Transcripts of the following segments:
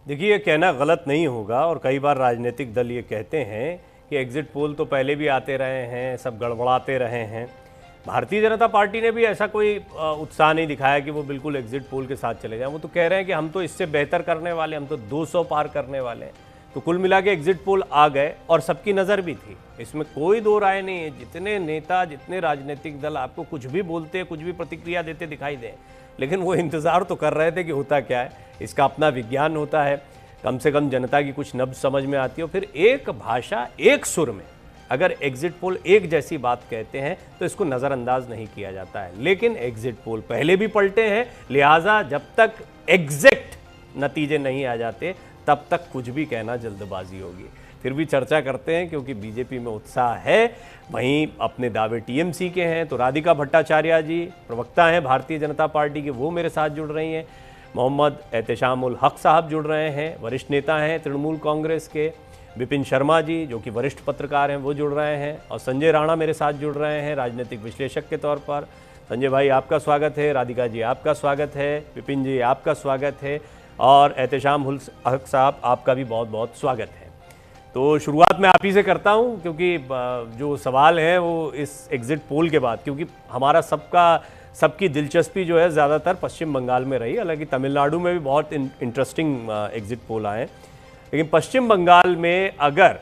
देखिए, ये कहना गलत नहीं होगा और कई बार राजनीतिक दल ये कहते हैं कि एग्जिट पोल तो पहले भी आते रहे हैं, सब गड़बड़ाते रहे हैं। भारतीय जनता पार्टी ने भी ऐसा कोई उत्साह नहीं दिखाया कि वो बिल्कुल एग्जिट पोल के साथ चले जाएं। वो तो कह रहे हैं कि हम तो इससे बेहतर करने वाले, हम तो 200 पार करने वाले हैं। तो कुल मिला के एग्जिट पोल आ गए और सबकी नज़र भी थी, इसमें कोई दो राय नहीं है। जितने नेता, जितने राजनीतिक दल आपको कुछ भी बोलते, कुछ भी प्रतिक्रिया देते दिखाई दें, लेकिन वो इंतज़ार तो कर रहे थे कि होता क्या है। इसका अपना विज्ञान होता है, कम से कम जनता की कुछ नब्ज समझ में आती है। फिर एक भाषा, एक सुर में अगर एग्जिट पोल एक जैसी बात कहते हैं तो इसको नज़रअंदाज नहीं किया जाता है। लेकिन एग्जिट पोल पहले भी पलटे हैं, लिहाजा जब तक एग्जैक्ट नतीजे नहीं आ जाते तब तक कुछ भी कहना जल्दबाजी होगी। फिर भी चर्चा करते हैं क्योंकि बीजेपी में उत्साह है। वहीं अपने दावे टीएमसी के हैं तो राधिका भट्टाचार्य जी प्रवक्ता हैं भारतीय जनता पार्टी के, वो मेरे साथ जुड़ रही हैं। मोहम्मद एहतेशामुल हक साहब जुड़ रहे हैं, वरिष्ठ नेता हैं तृणमूल कांग्रेस के। विपिन शर्मा जी जो कि वरिष्ठ पत्रकार हैं वो जुड़ रहे हैं, और संजय राणा मेरे साथ जुड़ रहे हैं राजनीतिक विश्लेषक के तौर पर। संजय भाई आपका स्वागत है, राधिका जी आपका स्वागत है, विपिन जी आपका स्वागत है, और एहतेशामुल हक साहब आपका भी बहुत बहुत स्वागत है। तो शुरुआत मैं आप ही से करता हूं क्योंकि जो सवाल है वो इस एग्जिट पोल के बाद, क्योंकि हमारा सबकी दिलचस्पी जो है ज़्यादातर पश्चिम बंगाल में रही। हालांकि तमिलनाडु में भी बहुत इंटरेस्टिंग एग्जिट पोल आए, लेकिन पश्चिम बंगाल में अगर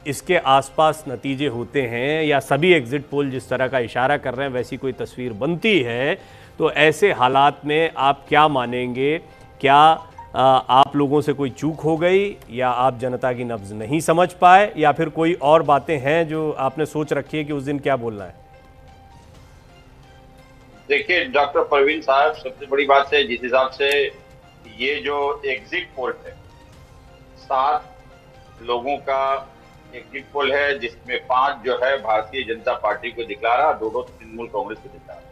इसके आसपास नतीजे होते हैं या सभी एग्जिट पोल जिस तरह का इशारा कर रहे हैं वैसी कोई तस्वीर बनती है, तो ऐसे हालात में आप क्या मानेंगे? क्या आप लोगों से कोई चूक हो गई, या आप जनता की नब्ज नहीं समझ पाए, या फिर कोई और बातें हैं जो आपने सोच रखी है कि उस दिन क्या बोलना है? देखिए डॉक्टर परवीन साहब, सबसे बड़ी बात है जिस हिसाब से ये जो एग्जिट पोल है, 7 लोगों का एग्जिट पोल है, जिसमें 5 जो है भारतीय जनता पार्टी को दिखला रहा, 2 तृणमूल कांग्रेस को दिखला रहा।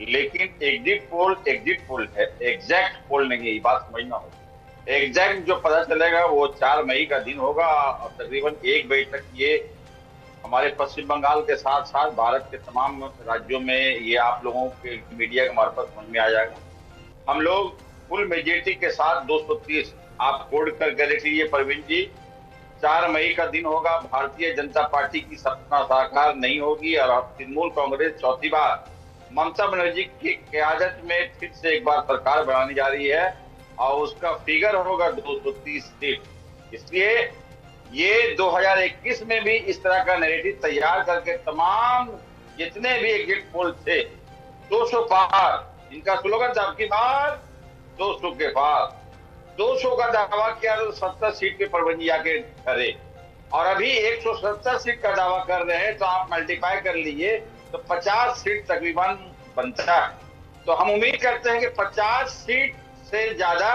लेकिन एग्जिट पोल है, एग्जैक्ट पोल नहीं है, ये बात समझना होगा। एग्जैक्ट जो पता चलेगा वो 4 मई का दिन होगा, और तकरीबन 1 बजे तक ये हमारे पश्चिम बंगाल के साथ साथ भारत के तमाम राज्यों में ये आप लोगों के मीडिया के मार्फत समझ में आ जाएगा। हम लोग फुल मेजोरिटी के साथ 230 आप कोड करके लिख लीजिए परवीन जी। 4 मई का दिन होगा, भारतीय जनता पार्टी की सपना साकार नहीं होगी, और तृणमूल कांग्रेस चौथी बार ममता बनर्जी की क़यादत में फिर से एक बार सरकार बनाने जा रही है, और उसका फिगर होगा 230 सीट। इसलिए ये 2021 में भी इस तरह का नैरेटिव तैयार करके तमाम जितने भी एग्जिट पोल थे 200 पार, इनका स्लोगन था आपकी बार 200 के पार, 200 का दावा किया तो 70 सीट के परवंजी आके करे, और अभी 170 सीट का दावा कर रहे हैं, तो आप मल्टीप्लाई कर लीजिए तो 50 सीट तकरीबन बनता है। तो हम उम्मीद करते हैं कि 50 सीट से ज्यादा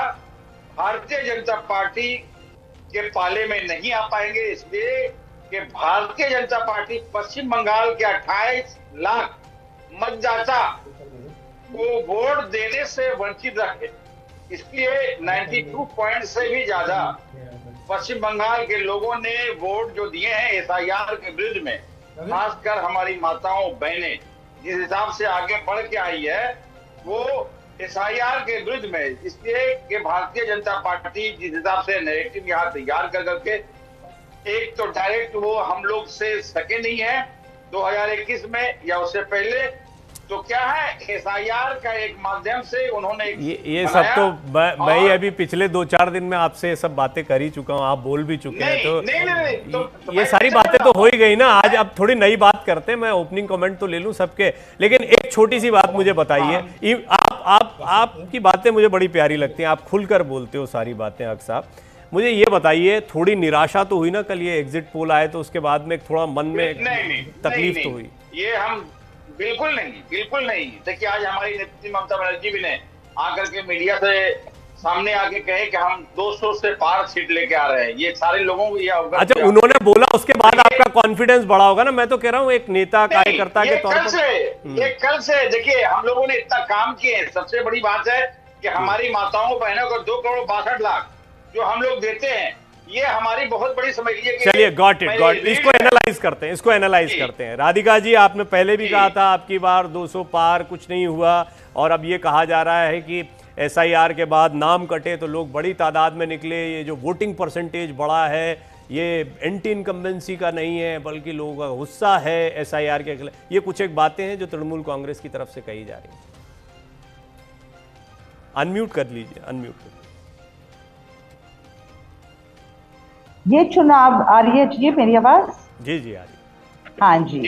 भारतीय जनता पार्टी के पाले में नहीं आ पाएंगे, इसलिए कि भारतीय जनता पार्टी पश्चिम बंगाल के 28 लाख मतदाता को वोट देने से वंचित रखे। इसलिए 92 पॉइंट से भी ज्यादा पश्चिम बंगाल के लोगों ने वोट जो दिए हैं एसआईआर के विरुद्ध में, खासकर हमारी माताओं बहनें जिस हिसाब से आगे बढ़ के आई है वो एसआईआर के विरुद्ध में। इसलिए कि भारतीय जनता पार्टी जिस हिसाब से नैरेटिव यहाँ तैयार कर करके, एक तो डायरेक्ट वो हम लोग से सके नहीं है 2021 में या उससे पहले, तो क्या है एसआईआर का एक माध्यम से उन्होंने ये सब तो मैं अभी पिछले 2-4 दिन में आपसे ये सब बातें कर ही चुका हूँ, आप बोल भी चुके हैं, तो ये सारी बातें तो हो ही गई ना। आज अब थोड़ी नई बात करते हैं, मैं ओपनिंग कमेंट तो ले लूं सबके, लेकिन एक छोटी सी बात मुझे बताइए। आपकी बातें मुझे बड़ी प्यारी लगती हैं, आप खुलकर बोलते हो सारी बातें। हक साहब मुझे ये बताइए, थोड़ी निराशा तो हुई ना कल ये एग्जिट पोल आए तो उसके बाद में थोड़ा मन में तकलीफ तो हुई? ये हम बिल्कुल नहीं। देखिए आज हमारी नेत्री ममता बनर्जी भी ने आकर के मीडिया से सामने आके कहे कि हम 200 से पार सीट लेके आ रहे हैं, ये सारे लोगों को ये अवगत। अच्छा, उन्होंने बोला उसके बाद आपका कॉन्फिडेंस बढ़ा होगा ना। मैं तो कह रहा हूँ एक नेता कार्यकर्ता के तौर पर। ये कल से देखिए हम लोगों ने इतना काम किए हैं। सबसे बड़ी बात है कि हमारी माताओं बहनों को 2 करोड़ 62 लाख जो हम लोग देते हैं, ये हमारी बहुत बड़ी समझिए। चलिए गॉट इट, इसको एनालाइज करते हैं। राधिका जी, आपने पहले भी कहा था आपकी बार 200 पार कुछ नहीं हुआ, और अब ये कहा जा रहा है कि SIR के बाद नाम कटे तो लोग बड़ी तादाद में निकले, ये जो वोटिंग परसेंटेज बढ़ा है ये एंटी इनकम्बेंसी का नहीं है बल्कि लोगों का गुस्सा है SIR के खिलाफ। ये कुछ एक बातें हैं जो तृणमूल कांग्रेस की तरफ से कही जा रही हैं। अनम्यूट कर लीजिए, अनम्यूट कर लीजिए। ये चुनाव आ रही है जी मेरी आवाज? जी जी आ रही है। हाँ जी,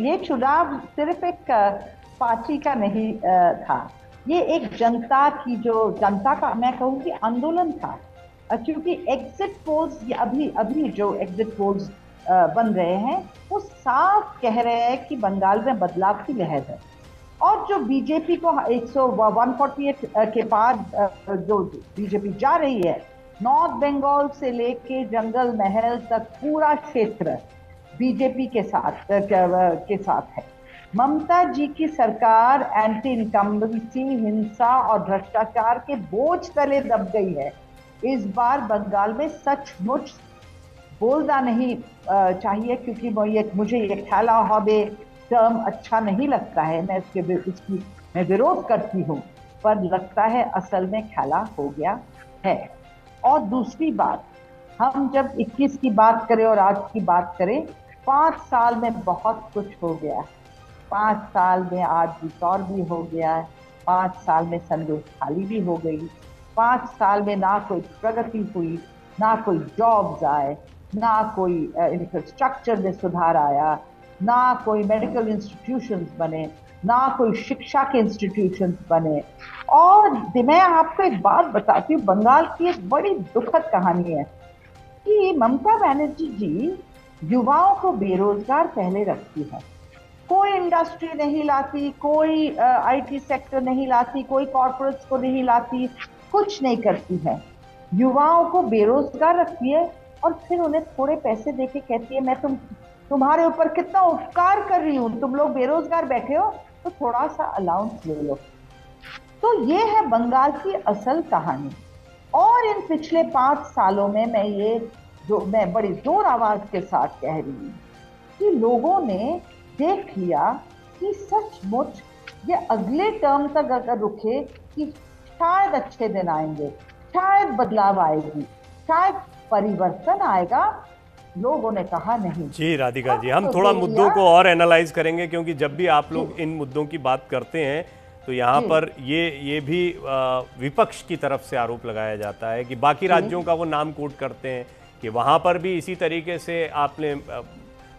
ये चुनाव सिर्फ एक पार्टी का नहीं था, ये एक जनता की, जो जनता का मैं कहूँगी आंदोलन था। क्योंकि एग्जिट पोल्स, अभी जो एग्जिट पोल्स बन रहे हैं वो साफ कह रहे हैं कि बंगाल में बदलाव की लहर है। और जो बीजेपी को 148 के पार जो बीजेपी जा रही है, नॉर्थ बंगाल से लेके जंगल महल तक पूरा क्षेत्र बीजेपी के साथ है। ममता जी की सरकार एंटी इनकम्बेंसी, हिंसा और भ्रष्टाचार के बोझ तले दब गई है। इस बार बंगाल में सचमुच बोलना नहीं चाहिए, क्योंकि मुझे ये खेला हॉबे टर्म अच्छा नहीं लगता है, मैं इसकी मैं विरोध करती हूँ, पर लगता है असल में खेला हो गया है। और दूसरी बात, हम जब 21 की बात करें और आज की बात करें, 5 साल में बहुत कुछ हो गया। 5 साल में आज बितौर भी हो गया है, 5 साल में संदेश खाली भी हो गई, 5 साल में ना कोई प्रगति हुई, ना कोई जॉब्स आए, ना कोई इंफ्रास्ट्रक्चर में सुधार आया, ना कोई मेडिकल इंस्टीट्यूशंस बने, ना कोई शिक्षा के इंस्टीट्यूशंस बने। और मैं आपको एक बात बताती हूँ, बंगाल की एक बड़ी दुखद कहानी है कि ममता बनर्जी जी युवाओं को बेरोजगार पहले रखती है। कोई इंडस्ट्री नहीं लाती, कोई IT सेक्टर नहीं लाती, कोई कॉर्पोरेट्स को नहीं लाती, कुछ नहीं करती है, युवाओं को बेरोजगार रखती है और फिर उन्हें थोड़े पैसे देके कहती है मैं तुम्हारे ऊपर कितना उपकार कर रही हूँ, तुम लोग बेरोजगार बैठे हो तो थोड़ा सा अलाउंस ले लो। तो ये है बंगाल की असल कहानी। और इन पिछले 5 सालों में मैं बड़ी जोर आवाज के साथ कह रही हूँ कि लोगों ने देख लिया कि सचमुच ये अगले टर्म तक अगर रुके कि शायद अच्छे दिन आएंगे, शायद बदलाव आएगी, शायद परिवर्तन आएगा। लोगों ने कहा नहीं। जी राधिका जी, हम थोड़ा मुद्दों को और एनालाइज करेंगे, क्योंकि जब भी आप लोग इन मुद्दों की बात करते हैं तो यहाँ पर ये भी विपक्ष की तरफ से आरोप लगाया जाता है कि बाकी राज्यों का वो नाम कोट करते हैं कि वहाँ पर भी इसी तरीके से आपने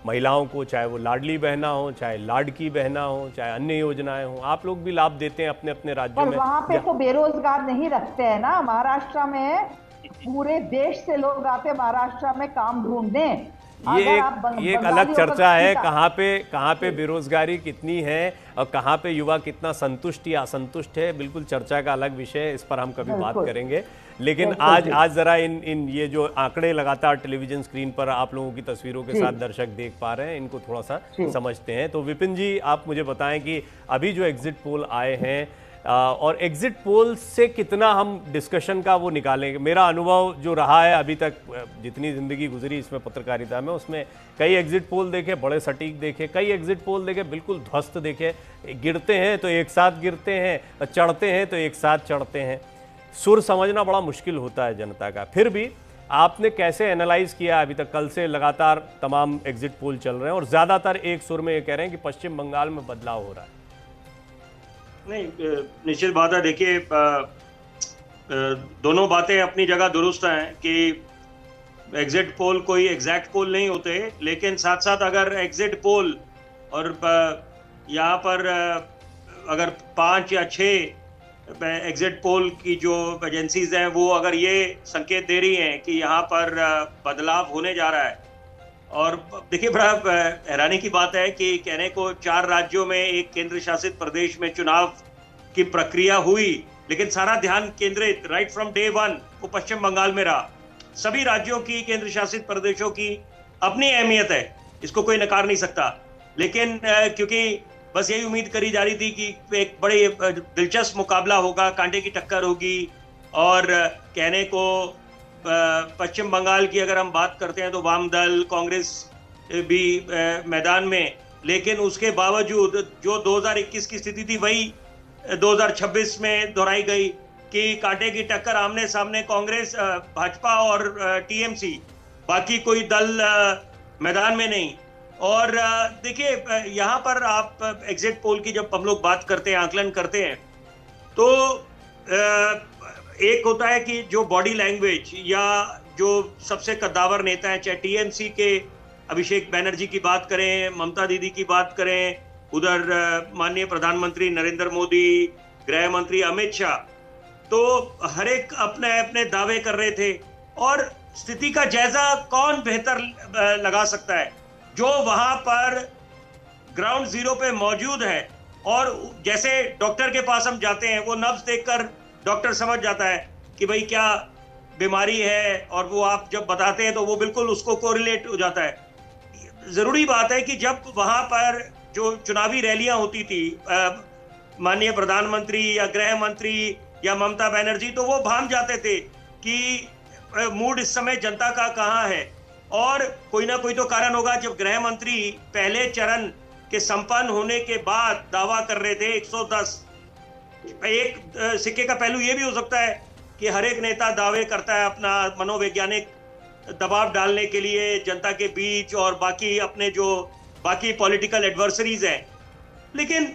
महिलाओं को, चाहे वो लाडली बहना हो, चाहे लाडकी बहना हो, चाहे अन्य योजनाएं हो, आप लोग भी लाभ देते हैं अपने अपने राज्यों में। वहाँ पे तो बेरोजगार नहीं रखते हैं ना, महाराष्ट्र में पूरे देश से लोग आते महाराष्ट्र में काम ढूंढने। ये एक अलग चर्चा है, कहाँ पे बेरोजगारी कितनी है और कहाँ पे युवा कितना संतुष्ट या असंतुष्ट है, बिल्कुल चर्चा का अलग विषय है, इस पर हम कभी बात करेंगे। लेकिन आज जरा इन ये जो आंकड़े लगातार टेलीविजन स्क्रीन पर आप लोगों की तस्वीरों के साथ दर्शक देख पा रहे हैं, इनको थोड़ा सा समझते हैं। तो विपिन जी, आप मुझे बताएं कि अभी जो एग्जिट पोल आए हैं और एग्जिट पोल से कितना हम डिस्कशन का वो निकालेंगे। मेरा अनुभव जो रहा है अभी तक, जितनी ज़िंदगी गुजरी इसमें पत्रकारिता में, उसमें कई एग्जिट पोल देखे, बड़े सटीक देखे, कई एग्जिट पोल देखे बिल्कुल ध्वस्त देखे, गिरते हैं तो एक साथ गिरते हैं और चढ़ते हैं तो एक साथ चढ़ते हैं। सुर समझना बड़ा मुश्किल होता है जनता का। फिर भी आपने कैसे एनालाइज किया अभी तक? कल से लगातार तमाम एग्जिट पोल चल रहे हैं और ज़्यादातर एक सुर में ये कह रहे हैं कि पश्चिम बंगाल में बदलाव हो रहा है। नहीं, निश्चित बात है। देखिए, दोनों बातें अपनी जगह दुरुस्त हैं कि एग्जिट पोल कोई एग्जैक्ट पोल नहीं होते, लेकिन साथ साथ अगर एग्जिट पोल और यहाँ पर अगर 5 या 6 एग्जिट पोल की जो एजेंसीज हैं वो अगर ये संकेत दे रही हैं कि यहाँ पर बदलाव होने जा रहा है, और देखिए बड़ा हैरानी की बात है कि कहने को 4 राज्यों में एक केंद्र शासित प्रदेश में चुनाव की प्रक्रिया हुई, लेकिन सारा ध्यान केंद्रित राइट फ्रॉम डे 1 वो पश्चिम बंगाल में रहा। सभी राज्यों की, केंद्र शासित प्रदेशों की अपनी अहमियत है, इसको कोई नकार नहीं सकता, लेकिन क्योंकि बस यही उम्मीद करी जा रही थी कि एक बड़े दिलचस्प मुकाबला होगा, कांटे की टक्कर होगी। और कहने को पश्चिम बंगाल की अगर हम बात करते हैं तो वाम दल, कांग्रेस भी मैदान में, लेकिन उसके बावजूद जो 2021 की स्थिति थी वही 2026 में दोहराई गई कि कांटे की टक्कर आमने सामने कांग्रेस, भाजपा और टीएमसी, बाकी कोई दल मैदान में नहीं। और देखिए, यहाँ पर आप एग्जिट पोल की जब हम लोग बात करते हैं, आकलन करते हैं, तो एक होता है कि जो बॉडी लैंग्वेज या जो सबसे कद्दावर नेता है, चाहे टीएमसी के अभिषेक बैनर्जी की बात करें, ममता दीदी की बात करें, उधर माननीय प्रधानमंत्री नरेंद्र मोदी, गृह मंत्री अमित शाह, तो हर एक अपने अपने दावे कर रहे थे। और स्थिति का जायजा कौन बेहतर लगा सकता है, जो वहां पर ग्राउंड जीरो पे मौजूद है। और जैसे डॉक्टर के पास हम जाते हैं, वो नब्ज देखकर डॉक्टर समझ जाता है कि भाई क्या बीमारी है, और वो आप जब बताते हैं तो वो बिल्कुल उसको कोरिलेट हो जाता है। जरूरी बात है कि जब वहां पर जो चुनावी रैलियां होती थी, माननीय प्रधानमंत्री या गृह मंत्री या ममता बनर्जी, तो वो भान जाते थे कि मूड इस समय जनता का कहाँ है। और कोई ना कोई तो कारण होगा। जब गृह मंत्री पहले चरण के संपन्न होने के बाद दावा कर रहे थे 110, एक सिक्के का पहलू ये भी हो सकता है कि हर एक नेता दावे करता है अपना मनोवैज्ञानिक दबाव डालने के लिए जनता के बीच और बाकी अपने जो बाकी पॉलिटिकल एडवर्सरीज हैं। लेकिन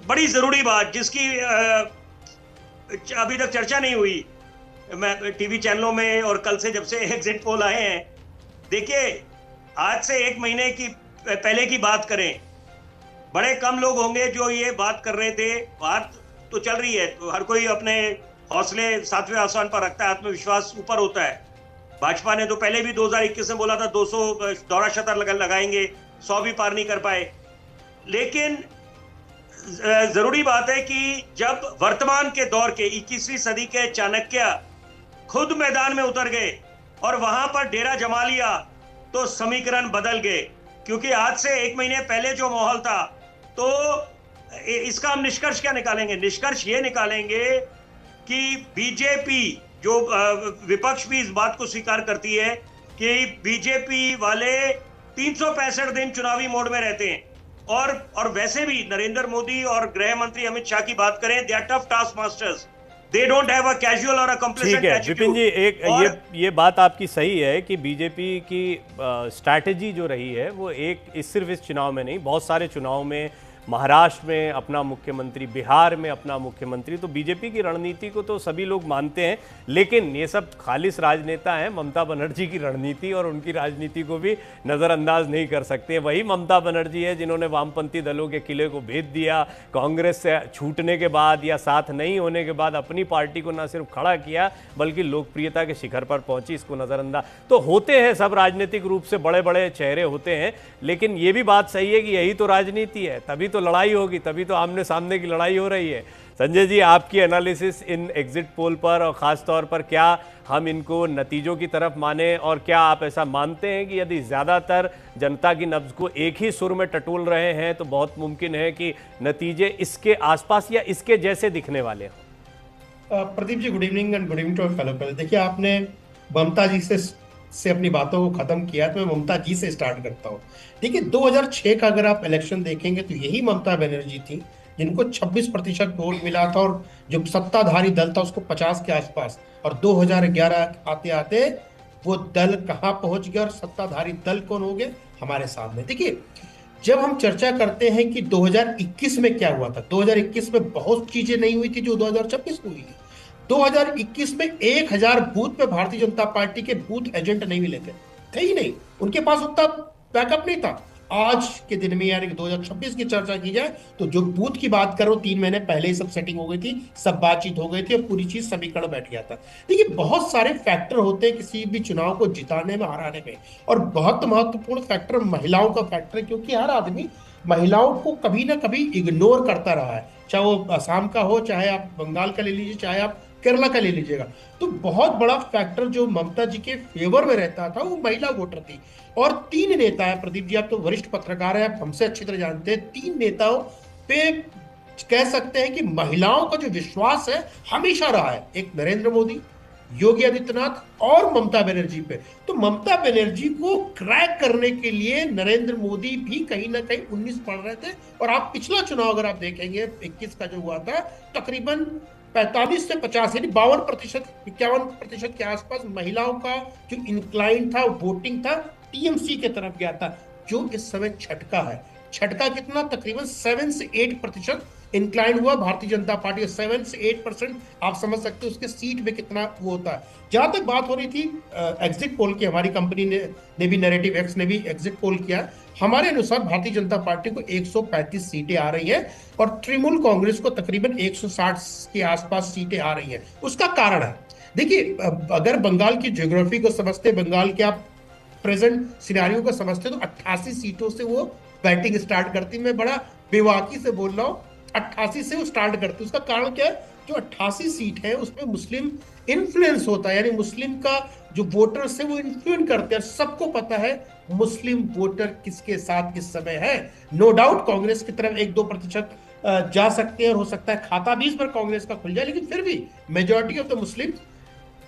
बड़ी जरूरी बात जिसकी अभी तक चर्चा नहीं हुई, मैं टीवी चैनलों में और कल से जब से एग्जिट पोल आए हैं, देखिए आज से एक महीने की पहले की बात करें, बड़े कम लोग होंगे जो ये बात कर रहे थे। बात तो चल रही है, तो हर कोई अपने हौसले 7वें आसमान पर रखता है, आत्मविश्वास ऊपर होता है। भाजपा ने तो पहले भी 2021 में बोला था 200 दौरा शतर लगाएंगे, 100 भी पार नहीं कर पाए। लेकिन जरूरी बात है कि जब वर्तमान के दौर के 21वीं सदी के चाणक्य खुद मैदान में उतर गए और वहां पर डेरा जमा लिया, तो समीकरण बदल गए। क्योंकि आज से एक महीने पहले जो माहौल था, तो इसका हम निष्कर्ष क्या निकालेंगे? निष्कर्ष ये निकालेंगे कि बीजेपी, जो विपक्ष भी इस बात को स्वीकार करती है कि बीजेपी वाले 365 दिन चुनावी मोड में रहते हैं। और वैसे भी नरेंद्र मोदी और गृह मंत्री अमित शाह की बात करें, they are tough task masters, they don't have a casual और अ कंप्लेसेंट ठीक है विपिन जी, एक ये बात आपकी सही है कि बीजेपी की स्ट्रैटेजी जो रही है वो सिर्फ इस चुनाव में नहीं, बहुत सारे चुनाव में, महाराष्ट्र में अपना मुख्यमंत्री, बिहार में अपना मुख्यमंत्री, तो बीजेपी की रणनीति को तो सभी लोग मानते हैं। लेकिन ये सब खालिस राजनेता हैं, ममता बनर्जी की रणनीति और उनकी राजनीति को भी नज़रअंदाज नहीं कर सकते। वही ममता बनर्जी है जिन्होंने वामपंथी दलों के किले को भेद दिया, कांग्रेस से छूटने के बाद या साथ नहीं होने के बाद अपनी पार्टी को न सिर्फ खड़ा किया बल्कि लोकप्रियता के शिखर पर पहुंची। इसको नज़रअंदाज तो होते हैं, सब राजनीतिक रूप से बड़े बड़े चेहरे होते हैं, लेकिन ये भी बात सही है कि यही तो राजनीति है, तभी तो लड़ाई होगी, तभी तो आमने सामने की लड़ाई हो रही है। संजय जी, आपकी एनालिसिस इन एग्जिट पोल पर और ख़ास तौर पर, क्या हम इनको नतीजों की तरफ माने, और क्या आप ऐसा मानते हैं कि यदि ज़्यादातर जनता की नब्ज़ को एक ही सुर में टटोल रहे हैं तो बहुत मुमकिन है कि नतीजे इसके आसपास या इसके जैसे दिखने वाले हों? Pradeep ji, good evening and good evening to fellow people. देखिए, आपने ममता जी से अपनी बातों को खत्म किया, तो मैं ममता जी से स्टार्ट करता हूँ। देखिए, 2006 का अगर आप इलेक्शन देखेंगे तो यही ममता बनर्जी थी जिनको 26% वोट मिला था, और जो सत्ताधारी दल था उसको 50 के आसपास, और 2011 आते आते वो दल कहाँ पहुंच गया और सत्ताधारी दल कौन हो गए हमारे सामने। देखिए, जब हम चर्चा करते हैं कि 2021 में क्या हुआ था, 2021 में बहुत चीजें नहीं हुई थी जो 2026 में हुई है। 2021 में 1000 बूथ पे भारतीय जनता पार्टी के बूथ एजेंट नहीं मिले थे ही नहीं, उनके पास उतना बैकअप नहीं था। आज के दिन में, यानी कि 2026 की चर्चा की जाए तो जो बूथ की बात करो, 3 महीने पहले ही सब सेटिंग हो गई थी, सब बातचीत हो गई थी और पूरी चीज समीकरण बैठ गया था। देखिए, बहुत सारे फैक्टर होते हैं किसी भी चुनाव को जिताने में, हराने में, और बहुत महत्वपूर्ण फैक्टर महिलाओं का फैक्टर है, क्योंकि हर आदमी महिलाओं को कभी ना कभी इग्नोर करता रहा है, चाहे वो असम का हो, चाहे आप बंगाल का ले लीजिए, चाहे आप केरला का ले लीजिएगा। तो बहुत बड़ा फैक्टर जो ममता जी के फेवर में रहता था वो महिला वोटर थी। और 3 नेता है, प्रदीप जी आप तो वरिष्ठ पत्रकार हैं, आप हमसे अच्छी तरह जानते हैं, 3 नेताओं पे कह सकते हैं कि महिलाओं का जो विश्वास है हमेशा रहा है। एक नरेंद्र मोदी, योगी आदित्यनाथ और ममता बनर्जी पे। तो ममता बनर्जी को क्रैक करने के लिए नरेंद्र मोदी भी कहीं ना कहीं 19 पढ़ रहे थे। और आप पिछला चुनाव अगर आप देखेंगे 21 का जो हुआ था, तकरीबन 45 से 50 यानी 52% 51% के आसपास महिलाओं का जो इंक्लाइन था, वोटिंग था, टीएमसी के तरफ गया था, जो इस समय छटका है। छटका कितना? तकरीबन 7 से 8% इंक्लाइन हुआ भारतीय जनता पार्टी। 7 से 8% आप समझ सकते हो उसके सीट में कितना वो होता है। जहां तक बात हो रही थी एग्जिट पोल की, हमारी कंपनी ने भी, नैरेटिव एक्स ने भी एग्जिट पोल किया। हमारे अनुसार भारतीय जनता पार्टी को 135 सीटें आ रही है और तृणमूल कांग्रेस को तकरीबन 160 के आसपास सीटें आ रही है। उसका कारण है, देखिए, अगर बंगाल की ज्योग्राफी को समझते, बंगाल के आप प्रेजेंट सिनेरियो को समझते, तो 88 सीटों से वो बैटिंग स्टार्ट करती। मैं बड़ा बेवाकी से बोल रहा हूँ, 88 से वो स्टार्ट करती। उसका कारण क्या है? जो 88 सीट है उसमें मुस्लिम इन्फ्लुएंस होता है, यानी मुस्लिम का जो वोटर्स है वो इन्फ्लुएंस करते हैं। सबको पता है मुस्लिम वोटर किसके साथ इस समय है। नो डाउट कांग्रेस की तरफ 1-2% जा सकते हैं और हो सकता है खाता भी इस बार कांग्रेस का खुल जाए, लेकिन फिर भी majority of the Muslim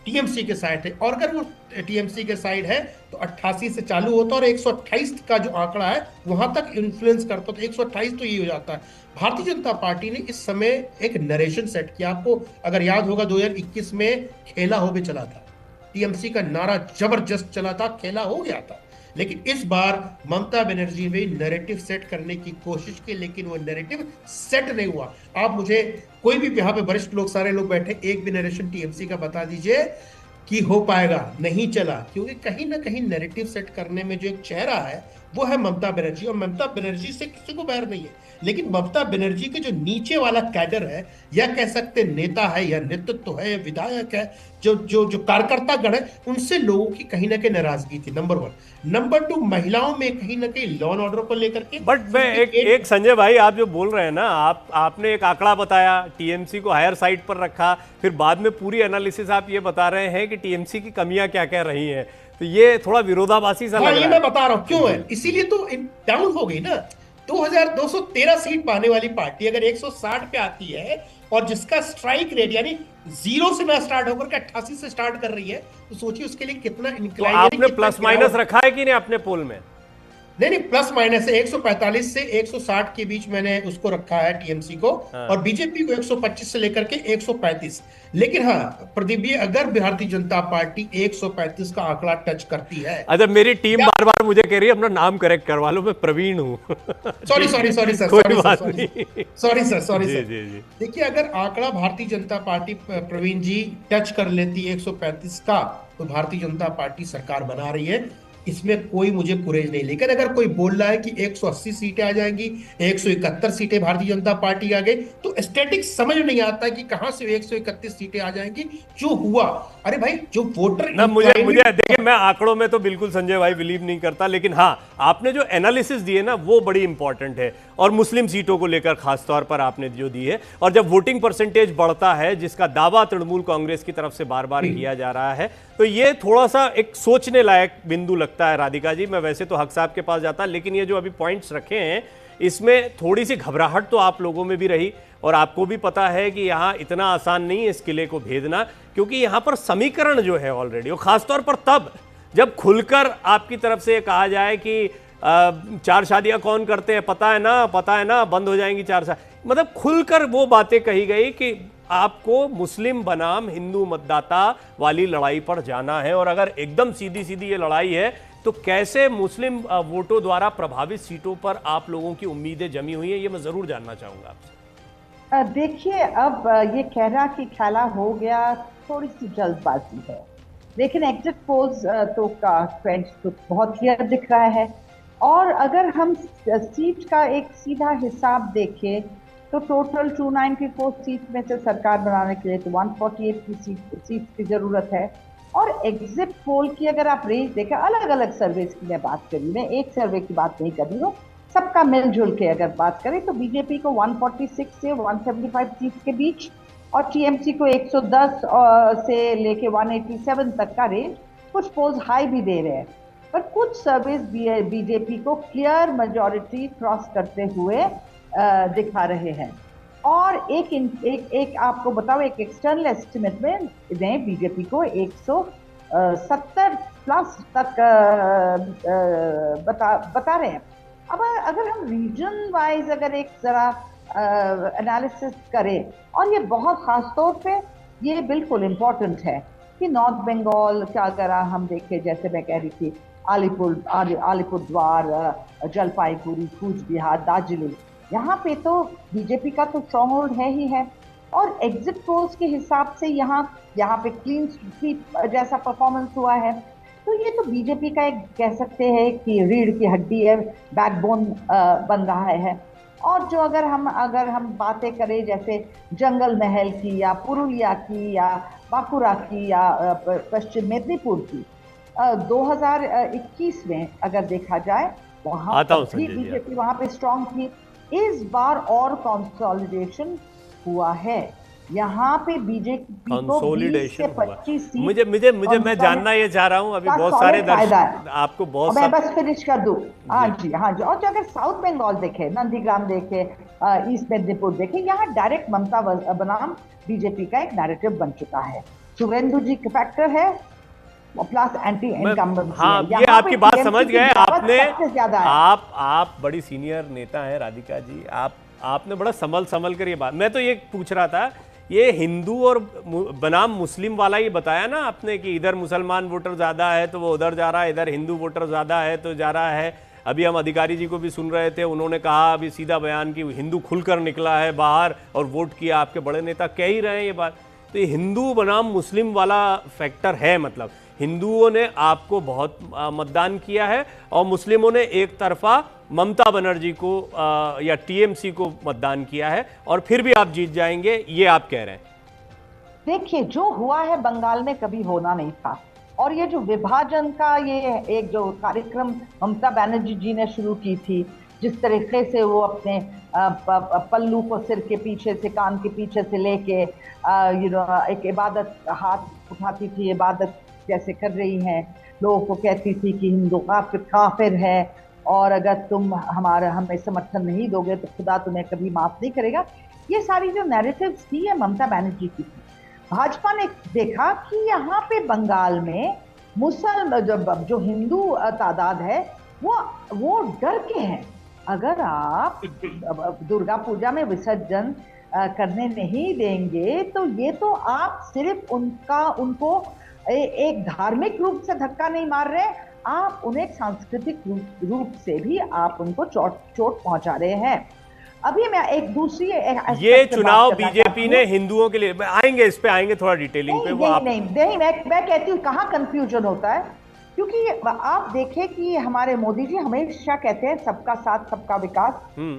TMC के साइड है। और अगर वो टीएमसी के साइड है तो 88 से चालू होता है और 128 का जो आंकड़ा है वहां तक इन्फ्लुएंस करता, तो 128 तो ये हो जाता है। भारतीय जनता पार्टी ने इस समय एक नरेशन सेट किया। आपको अगर याद होगा 2021 में खेला हो भी चला था, टीएमसी का नारा जबरदस्त चला था, खेला हो गया था। लेकिन इस बार ममता बनर्जी ने नैरेटिव सेट करने की कोशिश की, लेकिन वो नैरेटिव सेट नहीं हुआ। आप मुझे कोई भी, यहाँ पे वरिष्ठ लोग सारे लोग बैठे, एक भी नरेशन टीएमसी का बता दीजिए कि हो पाएगा। नहीं चला, क्योंकि कहीं ना कहीं नैरेटिव सेट करने में जो एक चेहरा है वो है ममता बनर्जी। और ममता बनर्जी से किसी को बैर नहीं है, लेकिन ममता बनर्जी के जो नीचे वाला कैडर है, या कह सकते नेता है, या नेतृत्व है, या विधायक है, जो जो जो कार्यकर्ता गण है, उनसे लोगों की कहीं ना कहीं नाराजगी थी, नंबर 1। नंबर 2, महिलाओं में कहीं ना कहीं लॉ एंड ऑर्डर को लेकर के। बट मैं एक संजय भाई, आप जो बोल रहे हैं ना, आपने एक आंकड़ा बताया, टीएमसी को हायर साइड पर रखा, फिर बाद में पूरी एनालिसिस आप ये बता रहे हैं कि टीएमसी की कमियां क्या क्या रही हैं, तो ये थोड़ा विरोधाभासी सा लग रहा है। ये मैं बता रहा हूं क्यों है, इसीलिए तो डाउन हो गई ना। 2213 सीट पाने वाली पार्टी अगर 160 पे आती है और जिसका स्ट्राइक रेट यानी 0 से ना स्टार्ट होकर के 88 से स्टार्ट कर रही है, तो सोचिए उसके लिए कितना इंक्लाइन। तो आपने प्लस माइनस रखा है कि नहीं अपने पोल में? नहीं, प्लस माइनस है। 145 से 160 के बीच मैंने उसको रखा है टीएमसी को, और बीजेपी को 125 से लेकर के 135। लेकिन हाँ प्रदीप जी, अगर भारतीय जनता पार्टी 135 का आंकड़ा टच करती है। अच्छा, मेरी टीम बार बार मुझे कह रही है अपना नाम करेक्ट करवा लो, मैं प्रवीण हूँ। Sorry sir, sorry sir. देखिए, अगर आंकड़ा भारतीय जनता पार्टी प्रवीण जी टच कर लेती है 135 का, तो भारतीय जनता पार्टी सरकार बना रही है, इसमें कोई मुझे कुरेज नहीं। लेकिन अगर कोई बोल रहा है कि 180 सीटें आ जाएंगी, 171 सीटें भारतीय जनता पार्टी आ गई, तो स्टैटिक्स समझ नहीं आता कि कहां से 131 सीटें आ जाएंगी। जो हुआ, अरे भाई, जो वोटर ना, मुझे देखिए, मैं आंकड़ों में तो बिल्कुल संजय भाई बिलीव नहीं करता, लेकिन हाँ, आपने जो एनालिसिस दी है ना वो बड़ी इंपॉर्टेंट है, और मुस्लिम सीटों को लेकर खासतौर पर आपने जो दी है। और जब वोटिंग परसेंटेज बढ़ता है, जिसका दावा तृणमूल कांग्रेस की तरफ से बार बार किया जा रहा है, तो ये थोड़ा सा एक सोचने लायक बिंदु लगता है। राधिका जी, मैं वैसे तो हक साहब के पास जाता, लेकिन ये जो अभी पॉइंट्स रखे हैं इसमें थोड़ी सी घबराहट तो आप लोगों में भी रही, और आपको भी पता है कि यहाँ इतना आसान नहीं है इस किले को भेदना, क्योंकि यहाँ पर समीकरण जो है ऑलरेडी, और खासतौर पर तब जब खुलकर आपकी तरफ से कहा जाए कि 4 शादियां कौन करते हैं, पता है ना, बंद हो जाएंगी 4 शादी, मतलब खुलकर वो बातें कही गई कि आपको मुस्लिम बनाम हिंदू मतदाता वाली लड़ाई पर जाना है। और अगर एकदम सीधी सीधी ये लड़ाई है, तो कैसे मुस्लिम वोटों द्वारा प्रभावित सीटों पर आप लोगों की उम्मीदें जमी हुई हैं, ये मैं जरूर जानना चाहूंगा आपसे। देखिए, अब ये कहना कि खेला हो गया, थोड़ी सी जल्दबाजी है, लेकिन एग्जिट पोल्स तो का ट्रेंड तो बहुत क्लियर दिख रहा है। और अगर हम सीट का एक सीधा हिसाब देखें, तो टोटल 294 सीट में से सरकार बनाने के लिए तो 148 की सीट की जरूरत है। और एग्जिट पोल की अगर आप रेंज देखें, अलग अलग सर्वेज की मैं बात करी, मैं एक सर्वे की बात नहीं कर रही हूँ, सबका मिलजुल के अगर बात करें, तो बीजेपी को 146 से 175 सीट के बीच, और टीएमसी को 110 से लेके 187 तक का रेंज। कुछ पोल्स हाई भी दे रहे हैं, पर कुछ सर्वेज बीजेपी को क्लियर मेजॉरिटी क्रॉस करते हुए दिखा रहे हैं। और एक आपको बताओ, एक एक्सटर्नल एस्टिमेट में बीजेपी को 170 प्लस तक बता रहे हैं। अब अगर हम रीजन वाइज अगर एक जरा एनालिसिस करें, और ये बहुत खास तौर पे ये बिल्कुल इम्पोर्टेंट है कि नॉर्थ बंगाल का अगर हम देखें, जैसे मैं कह रही थी, अलीपुरद्वार, जलपाईगुड़ी, कूच बिहार, दार्जिलिंग, यहाँ पे तो बीजेपी का तो स्ट्रॉन्ग होल्ड है ही है। और एग्जिट पोल्स के हिसाब से यहाँ पे क्लीन स्वीप जैसा परफॉर्मेंस हुआ है। तो ये तो बीजेपी का एक कह सकते हैं कि रीढ़ की हड्डी है, बैकबोन बन रहा है। और जो अगर हम बातें करें जैसे जंगल महल की या पुरुलिया की या बांकुरा की या पश्चिम मेदिनीपुर की, 2021 में अगर देखा जाए वहाँ भी बीजेपी वहाँ पे स्ट्रांग थी। इस बार और कंसोलिडेशन हुआ है यहाँ पे, बीजेपी को 20 से 25 सीट। मुझे मैं जानना ये चाह रहा हूँ, अभी बहुत सारे दर्शक आपको बहुत मैं बस फिनिश कर दूं। हाँ जी। और जो अगर साउथ बंगाल देखे, नंदीग्राम देखे, ईस्ट मेदिनीपुर देखे, यहाँ डायरेक्ट ममता बनाम बीजेपी का एक नैरेटिव बन चुका है। शुभेंदु जी का फैक्टर है प्लस एंटी इनकम्बेंसी। हाँ, ये आपकी बात समझ गए आपने। आप बड़ी सीनियर नेता हैं राधिका जी, आपने बड़ा संभल कर ये बात, मैं तो ये पूछ रहा था, ये हिंदू और बनाम मुस्लिम वाला ये बताया ना आपने कि इधर मुसलमान वोटर ज़्यादा है तो वो उधर जा रहा है, इधर हिंदू वोटर ज़्यादा है तो जा रहा है। अभी हम अधिकारी जी को भी सुन रहे थे, उन्होंने कहा अभी सीधा बयान कि हिंदू खुलकर निकला है बाहर और वोट किया। आपके बड़े नेता कह ही रहे हैं ये बात। तो ये हिंदू बनाम मुस्लिम वाला फैक्टर है, मतलब हिंदुओं ने आपको बहुत मतदान किया है और मुस्लिमों ने एक तरफा ममता बनर्जी को या टीएमसी को मतदान किया है, और फिर भी आप जीत जाएंगे, ये आप कह रहे हैं। देखिए, जो हुआ है बंगाल में कभी होना नहीं था। और ये जो विभाजन का ये एक जो कार्यक्रम ममता बनर्जी जी ने शुरू की थी, जिस तरीके से वो अपने पल्लू को सिर के पीछे से, कान के पीछे से लेके एक इबादत हाथ उठाती थी, इबादत जैसे कर रही हैं, लोगों को कहती थी कि हिंदू काफिर है और अगर तुम हमें समर्थन नहीं दोगे तो खुदा तुम्हें कभी माफ नहीं करेगा। ये सारी जो नैरेटिव्स थी ये ममता बनर्जी की थी। भाजपा ने देखा कि यहाँ पे बंगाल में जो हिंदू तादाद है वो डर के हैं। अगर आप दुर्गा पूजा में विसर्जन करने नहीं देंगे तो ये तो आप सिर्फ उनको एक धार्मिक रूप से धक्का नहीं मार रहे, आप उन्हें सांस्कृतिक रूप से भी आप उनको चोट पहुंचा रहे हैं। अभी मैं एक दूसरी ये चुनाव बीजेपी ने हिंदुओं के लिए, आएंगे इस पे, आएंगे थोड़ा डिटेलिंग पे। नहीं, मैं कहती हूँ कहाँ कंफ्यूजन होता है, क्योंकि आप देखें कि हमारे मोदी जी हमेशा कहते हैं सबका साथ, सबका विकास,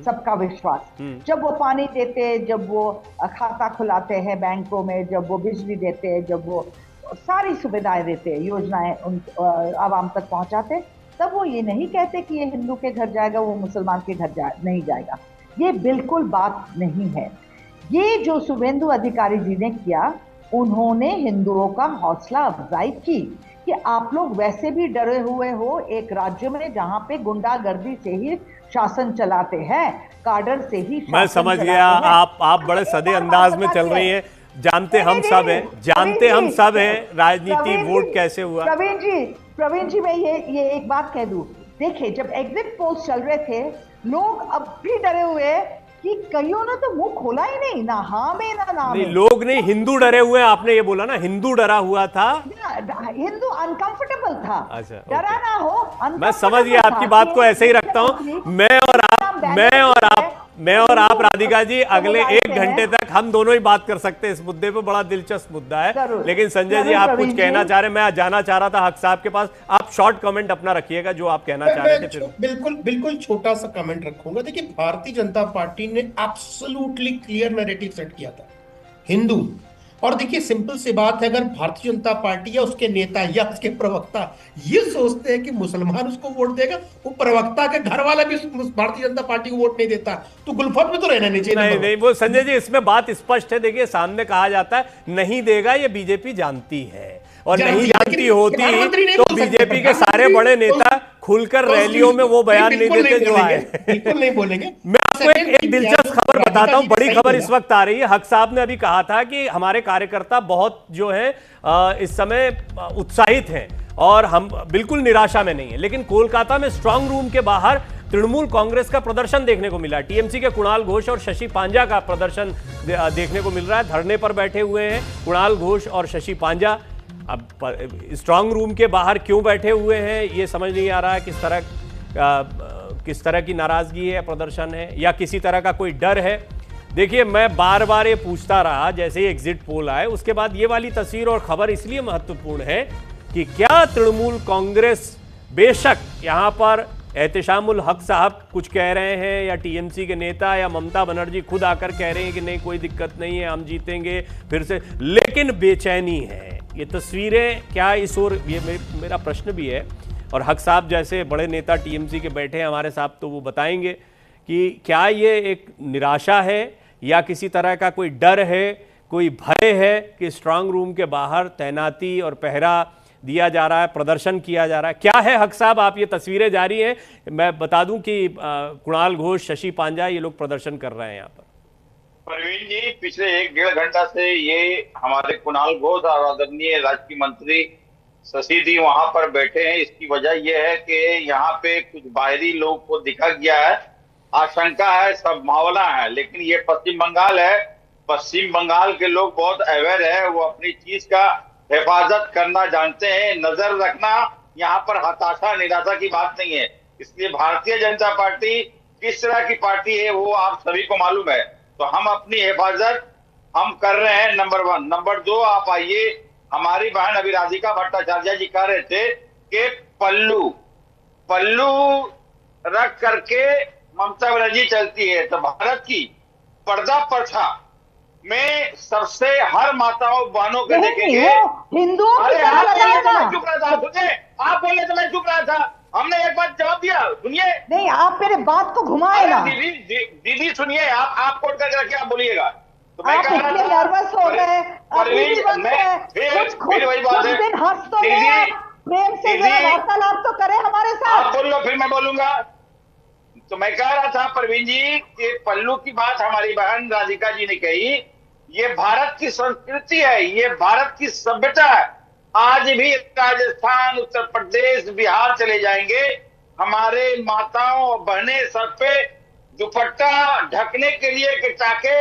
सबका विश्वास। जब वो पानी देते, जब वो खाता खुलाते हैं बैंकों में, जब वो बिजली देते हैं, जब वो सारी सुविधाएं देते, योजनाएं आवाम तक पहुंचाते, तब वो ये नहीं कहते कि ये हिंदू के घर जाएगा, वो मुसलमान के घर नहीं जाएगा। ये बिल्कुल बात नहीं है। ये जो शुभेंदु अधिकारी जी ने किया, उन्होंने हिंदुओं का हौसला अफजाई की कि आप लोग वैसे भी डरे हुए हो एक राज्य में जहां पे गुंडागर्दी से ही शासन चलाते हैं, काडर से ही शासन। मैं समझ गया, आप बड़े सदे अंदाज में चल रही हैं। जानते हम सब हैं राजनीति, वोट कैसे हुआ। प्रवीण जी मैं ये एक बात कह दूं, देखिए जब एग्जिट पोल्स चल रहे थे, लोग अब भी डरे हुए कि कईयों ने तो मुंह खोला ही नहीं, ना हाँ में ना में। लोग नहीं, हिंदू डरे हुए हैं। आपने ये बोला ना, हिंदू डरा हुआ था, हिंदू अनकंफर्टेबल था। अच्छा, डरा ना हो, मैं समझ गया, आपकी बात को ऐसे ही रखता हूँ। मैं और आप राधिका जी अगले 1 घंटे तक हम दोनों ही बात कर सकते हैं इस मुद्दे पे, बड़ा दिलचस्प मुद्दा है। लेकिन संजय जी, आप कुछ कहना चाह रहे हैं, मैं जाना चाह रहा था हक साहब के पास। आप शॉर्ट कमेंट अपना रखिएगा जो आप कहना चाह रहे थे। बिल्कुल छोटा सा कमेंट रखूंगा। देखिए, भारतीय जनता पार्टी ने एब्सोल्युटली क्लियर नैरेटिव सेट किया था, हिंदू। और देखिए, सिंपल सी बात है, अगर भारतीय जनता पार्टी या उसके नेता या उसके प्रवक्ता ये सोचते हैं कि मुसलमान उसको वोट देगा, वो प्रवक्ता के घर वाला भी भारतीय जनता पार्टी को वोट नहीं देता, तो गुलफत में तो रहना नहीं चाहिए। नहीं, वो संजय जी, इसमें बात स्पष्ट है। देखिए, सामने कहा जाता है नहीं देगा, ये बीजेपी जानती है, और नहीं जानती होती तो बीजेपी के सारे बड़े नेता खुलकर रैलियों में वो बयान नहीं देते जो आए। बिल्कुल नहीं बोलेंगे। मैं आपको एक दिलचस्प खबर बताता हूं, बड़ी खबर इस वक्त आ रही है। हक साहब ने अभी कहा था कि हमारे कार्यकर्ता बहुत जो है इस समय उत्साहित हैं और हम बिल्कुल निराशा में नहीं है, लेकिन कोलकाता में स्ट्रांग रूम के बाहर तृणमूल कांग्रेस का प्रदर्शन देखने को मिला। टीएमसी के कुणाल घोष और शशि पांजा का प्रदर्शन देखने को मिल रहा है। धरने पर बैठे हुए हैं कुणाल घोष और शशि पांजा। अब स्ट्रांग रूम के बाहर क्यों बैठे हुए हैं ये समझ नहीं आ रहा है। किस तरह की नाराजगी है, प्रदर्शन है, या किसी तरह का कोई डर है। देखिए, मैं बार बार ये पूछता रहा जैसे ही एग्जिट पोल आए, उसके बाद ये वाली तस्वीर और खबर इसलिए महत्वपूर्ण है कि क्या तृणमूल कांग्रेस, बेशक यहां पर एहतेशामुल हक साहब कुछ कह रहे हैं या टीएमसी के नेता या ममता बनर्जी खुद आकर कह रहे हैं कि नहीं कोई दिक्कत नहीं है, हम जीतेंगे फिर से, लेकिन बेचैनी है। ये तस्वीरें क्या इस ओर, ये मेरा प्रश्न भी है। और हक साहब जैसे बड़े नेता टीएमसी के बैठे हैं हमारे साथ, तो वो बताएंगे कि क्या ये एक निराशा है या किसी तरह का कोई डर है, कोई भय है कि स्ट्रांग रूम के बाहर तैनाती और पहरा दिया जा रहा है, प्रदर्शन किया जा रहा है। क्या है हक साहब, आप ये तस्वीरें जारी हैं। मैं बता दूं कि कुणाल घोष, शशि पांजा ये लोग प्रदर्शन कर रहे हैं यहाँ पर। प्रवीण जी, पिछले 1-1.5 घंटा से ये हमारे कुणाल घोष और आदरणीय राज्य मंत्री शशि जी वहां पर बैठे हैं। इसकी वजह यह है कि यहाँ पे कुछ बाहरी लोग को दिखा गया है, आशंका है, संभावना है, लेकिन ये पश्चिम बंगाल है। पश्चिम बंगाल के लोग बहुत अवेयर है, वो अपनी चीज का हिफाजत करना जानते हैं। नजर रखना यहाँ पर हताशा निराशा की बात नहीं है। इसलिए भारतीय जनता पार्टी किस तरह की पार्टी है वो आप सभी को मालूम है। तो हम अपनी हिफाजत हम कर रहे हैं, नंबर 1। नंबर 2, आप आइए, हमारी बहन अभी राधिका भट्टाचार्य जी कह रहे थे कि पल्लू रख करके ममता बनर्जी चलती है। तो भारत की पर्दा प्रथा में सबसे हर माताओं बहनों को देखेंगे। हिंदुओं की अरे तरह आप बोले तो लगाना। मैं चुप रहा था, सुनिए, आप बोले तो मैं चुप रहा था। हमने एक बार जवाब दिया, सुनिए। नहीं, आप मेरे बात को घुमाए ना। दीदी सुनिए, आप कोट करके रखिए, आप बोलिएगा। तो मैं आप कह रहा इतने था, नर्वस हो गए, फिर वही बात है। कुछ दिन हंस तो गए, प्रेम से जरा वार्तालाप तो करें हमारे साथ। आप बोल लो, फिर मैं बोलूंगा। तो मैं कह रहा था प्रवीण जी कि पल्लू की बात हमारी बहन राधिका जी ने कही, ये भारत की संस्कृति है, ये भारत की सभ्यता है। आज भी राजस्थान, उत्तर प्रदेश, बिहार चले जाएंगे, हमारे माताओं बहनें सर पे दुपट्टा ढकने के लिए कि ताकि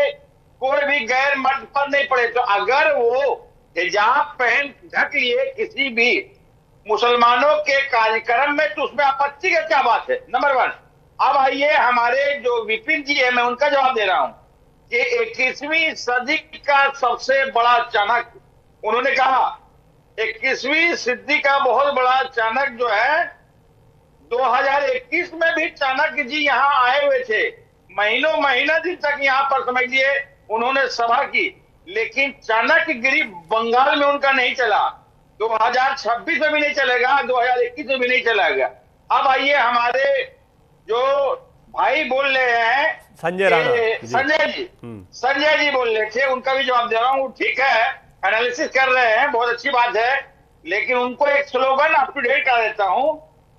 कोई भी गैर मर्द पर नहीं पड़े। तो अगर वो हिजाब पहन ढक लिए किसी भी मुसलमानों के कार्यक्रम में, तो उसमें आपत्ति की क्या बात है, नंबर 1। अब आइए, हमारे जो विपिन जी है, मैं उनका जवाब दे रहा हूं कि 21वीं सदी का सबसे बड़ा चाणक्य, उन्होंने कहा 21वीं सदी का बहुत बड़ा चाणक्य जो है, 2021 में भी चाणक्य जी यहाँ आए हुए थे। महीना दिन तक यहाँ पर समझिए उन्होंने सभा की, लेकिन चाणक्यगिरी बंगाल में उनका नहीं चला। 2026 में भी नहीं चलेगा, 2021 में भी नहीं चलेगा। अब आइए, हमारे जो भाई बोल रहे हैं संजय जी बोल रहे थे, उनका भी जवाब दे रहा हूँ। ठीक है, एनालिसिस कर रहे हैं, बहुत अच्छी बात है, लेकिन उनको एक स्लोगन अप टू डेट कर देता हूं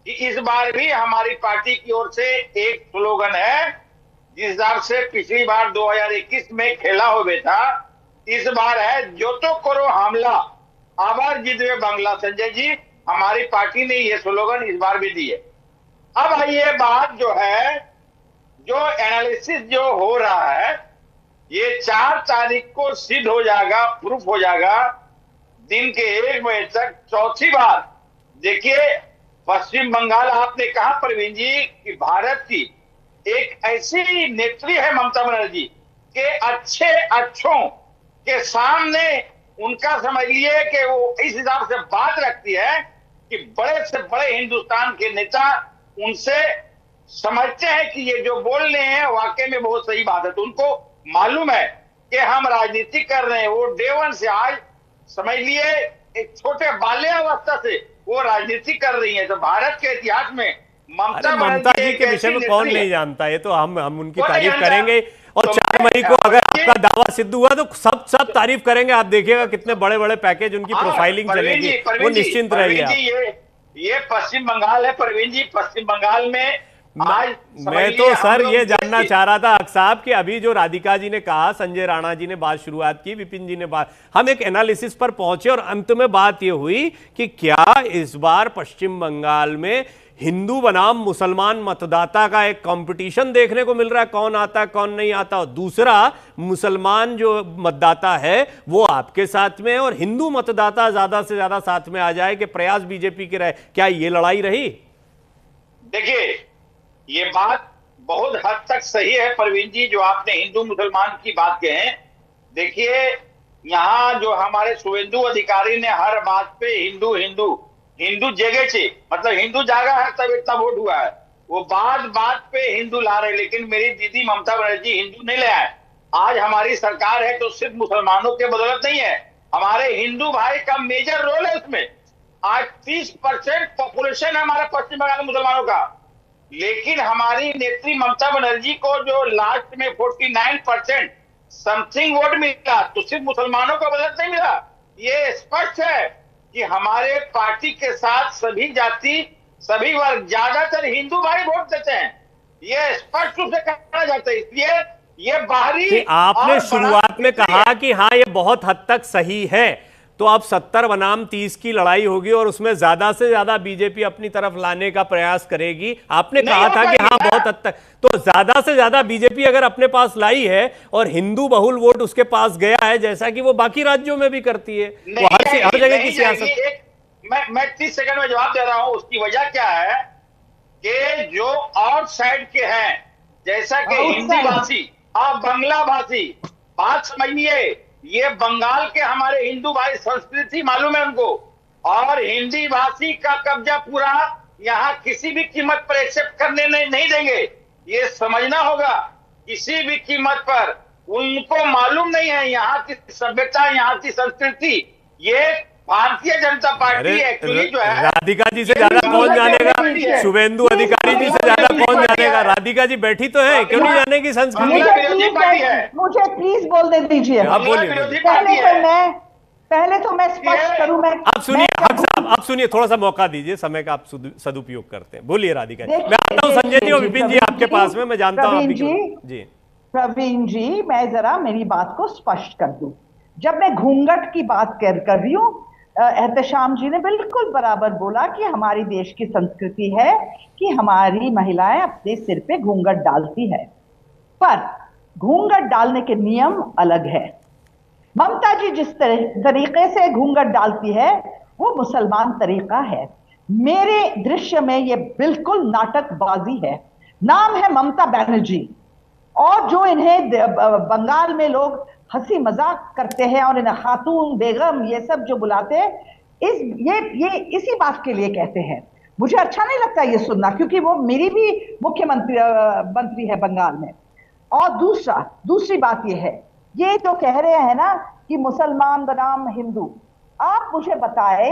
कि इस बार भी हमारी पार्टी की ओर से एक स्लोगन है, जिस हिसाब से पिछली बार 2021 में खेला हुए था, इस बार है जो तो करो हमला, आबाद जितवे बांग्ला। संजय जी, हमारी पार्टी ने ये स्लोगन इस बार भी दी है। अब आइए, बात जो है, जो एनालिसिस जो हो रहा है, ये 4 तारीख को सिद्ध हो जाएगा, प्रूफ हो जाएगा दिन के 1 बजे तक। चौथी बार देखिए, पश्चिम बंगाल, आपने कहा प्रवीण जी कि भारत की एक ऐसी नेत्री है ममता बनर्जी के अच्छों के सामने उनका समझिए कि वो इस हिसाब से बात रखती है कि बड़े से बड़े हिंदुस्तान के नेता उनसे समझते हैं कि ये जो बोल रहे हैं वाकई में बहुत सही बात है। तो उनको मालूम है कि हम राजनीति कर रहे हैं। वो डे 1 से आज समझ लिए एक छोटे बाल्यावस्था से वो राजनीति कर रही है। तो भारत के इतिहास में ममता जी के विषय में कौन नहीं जानता, ये तो हम उनकी तारीफ करेंगे। और 4 मई को अगर आपका दावा सिद्ध हुआ तो सब तारीफ करेंगे। आप देखिएगा कितने बड़े बड़े पैकेज उनकी प्रोफाइलिंग चलेगी, वो निश्चिंत रहिए। ये पश्चिम बंगाल है प्रवीण जी। पश्चिम बंगाल में आज मैं तो सर ये जानना चाह रहा था हक साहब कि अभी जो राधिका जी ने कहा, संजय राणा जी ने बात शुरुआत की, विपिन जी ने बात, हम एक एनालिसिस पर पहुंचे और अंत में बात ये हुई कि क्या इस बार पश्चिम बंगाल में हिंदू बनाम मुसलमान मतदाता का एक कंपटीशन देखने को मिल रहा है, कौन आता है कौन नहीं आता। और दूसरा, मुसलमान जो मतदाता है वो आपके साथ में है और हिंदू मतदाता ज्यादा से ज्यादा साथ में आ जाए कि प्रयास बीजेपी के रहे। क्या ये लड़ाई रही? देखिए, ये बात बहुत हद तक सही है प्रवीण जी, जो आपने हिंदू मुसलमान की बात कहे। देखिए, यहाँ जो हमारे शुभेंदु अधिकारी ने हर बात पे हिंदू हिंदू हिंदू जगह से, मतलब हिंदू जागा है तब इतना वोट हुआ है, वो बात बात पे हिंदू ला रहे। लेकिन मेरी दीदी ममता बनर्जी हिंदू नहीं ले आए। आज हमारी सरकार है तो सिर्फ मुसलमानों के बदौलत नहीं है, हमारे हिंदू भाई का मेजर रोल है उसमें। आज 30% पॉपुलेशन है हमारे पश्चिम बंगाल मुसलमानों का, लेकिन हमारी नेत्री ममता बनर्जी को जो लास्ट में 49% समथिंग वोट मिला, तो सिर्फ मुसलमानों को बदौलत नहीं मिला। ये स्पष्ट है कि हमारे पार्टी के साथ सभी जाति, सभी वर्ग, ज्यादातर हिंदू भाई वोट देते हैं। ये स्पष्ट रूप से कहा जाता है। इसलिए ये बाहरी, आपने शुरुआत में कहा कि हाँ ये बहुत हद तक सही है, तो अब 70 बनाम 30 की लड़ाई होगी और उसमें ज्यादा से ज्यादा बीजेपी अपनी तरफ लाने का प्रयास करेगी। आपने कहा था कि हाँ बहुत हद तक, तो ज्यादा से ज्यादा बीजेपी अगर अपने पास लाई है और हिंदू बहुल वोट उसके पास गया है, जैसा कि वो बाकी राज्यों में भी करती है, वो हर जगह की सियासत। मैं 30 सेकंड में जवाब दे रहा हूं। उसकी वजह क्या है कि जो आउट साइड के हैं, जैसा कि हिंदी भाषी और बांग्ला भाषी, बात समझिए, ये बंगाल के हमारे हिंदू भाई, संस्कृति मालूम है उनको, और हिंदी भाषी का कब्जा पूरा यहाँ किसी भी कीमत पर एक्सेप्ट करने नहीं देंगे। ये समझना होगा, किसी भी कीमत पर। उनको मालूम नहीं है यहाँ की सभ्यता, यहाँ की संस्कृति। ये भारतीय जनता पार्टी एक्चुअली जो है, राधिका जी से ज्यादा कौन जानेगा, शुभेंदु अधिकारी जी से ज्यादा कौन जानेगा। राधिका जी बैठी तो है, क्यों नहीं जानेगी संस्कृति। मुझे प्लीज बोलने दीजिए। आप बोलिए। पहले तो मैं स्पष्ट करूं। मैं आप सुनिए हक साहब, आप सुनिए, थोड़ा सा मौका दीजिए, समय का आप सदुपयोग करते हैं। बोलिए राधिका जी। मैं आता हूं संजय जी और विपिन जी आपके पास में, मैं जानता हूं जी। प्रवीण जी, मैं जरा मेरी बात को स्पष्ट कर दूं। जब मैं घूंघट की बात कर रही हूं, एहतशाम जी ने बिल्कुल बराबर बोला कि हमारी देश की संस्कृति है कि हमारी महिलाएं अपने सिर पे घूंघट डालती है, पर घूंघट डालने के नियम अलग है। ममता जी जिस तरीके से घूंघट डालती है वो मुसलमान तरीका है। मेरे दृश्य में ये बिल्कुल नाटकबाजी है। नाम है ममता बनर्जी, और जो इन्हें बंगाल में लोग हंसी मजाक करते हैं और इन्हें खातून, बेगम, ये सब जो बुलाते हैं, ये इसी बात के लिए कहते हैं। मुझे अच्छा नहीं लगता ये सुनना, क्योंकि वो मेरी भी मुख्यमंत्री है बंगाल में। और दूसरी बात ये है, ये जो कह रहे हैं ना कि मुसलमान बनाम हिंदू, आप मुझे बताए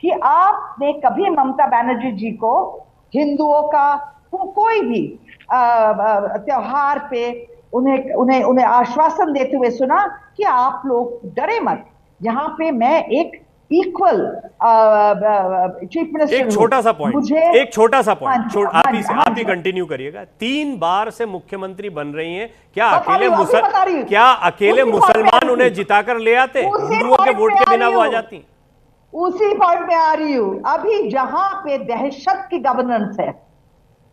कि आपने कभी ममता बनर्जी जी को हिंदुओं का कोई भी त्योहार पे उन्हें आश्वासन देते हुए सुना कि आप लोग डरे मत, यहाँ पे मैं एक इक्वल चीफ मिनिस्टर। एक छोटा सा पॉइंट आप ही कंटिन्यू करिएगा। 3 बार से मुख्यमंत्री बन रही हैं, क्या अकेले मुसलमान उन्हें जिताकर ले आते? हिंदुओं के वोट के बिना वो आ जाती? उसी पॉइंट पे आ रही हूं। अभी जहां पे दहशत की गवर्नेंस है,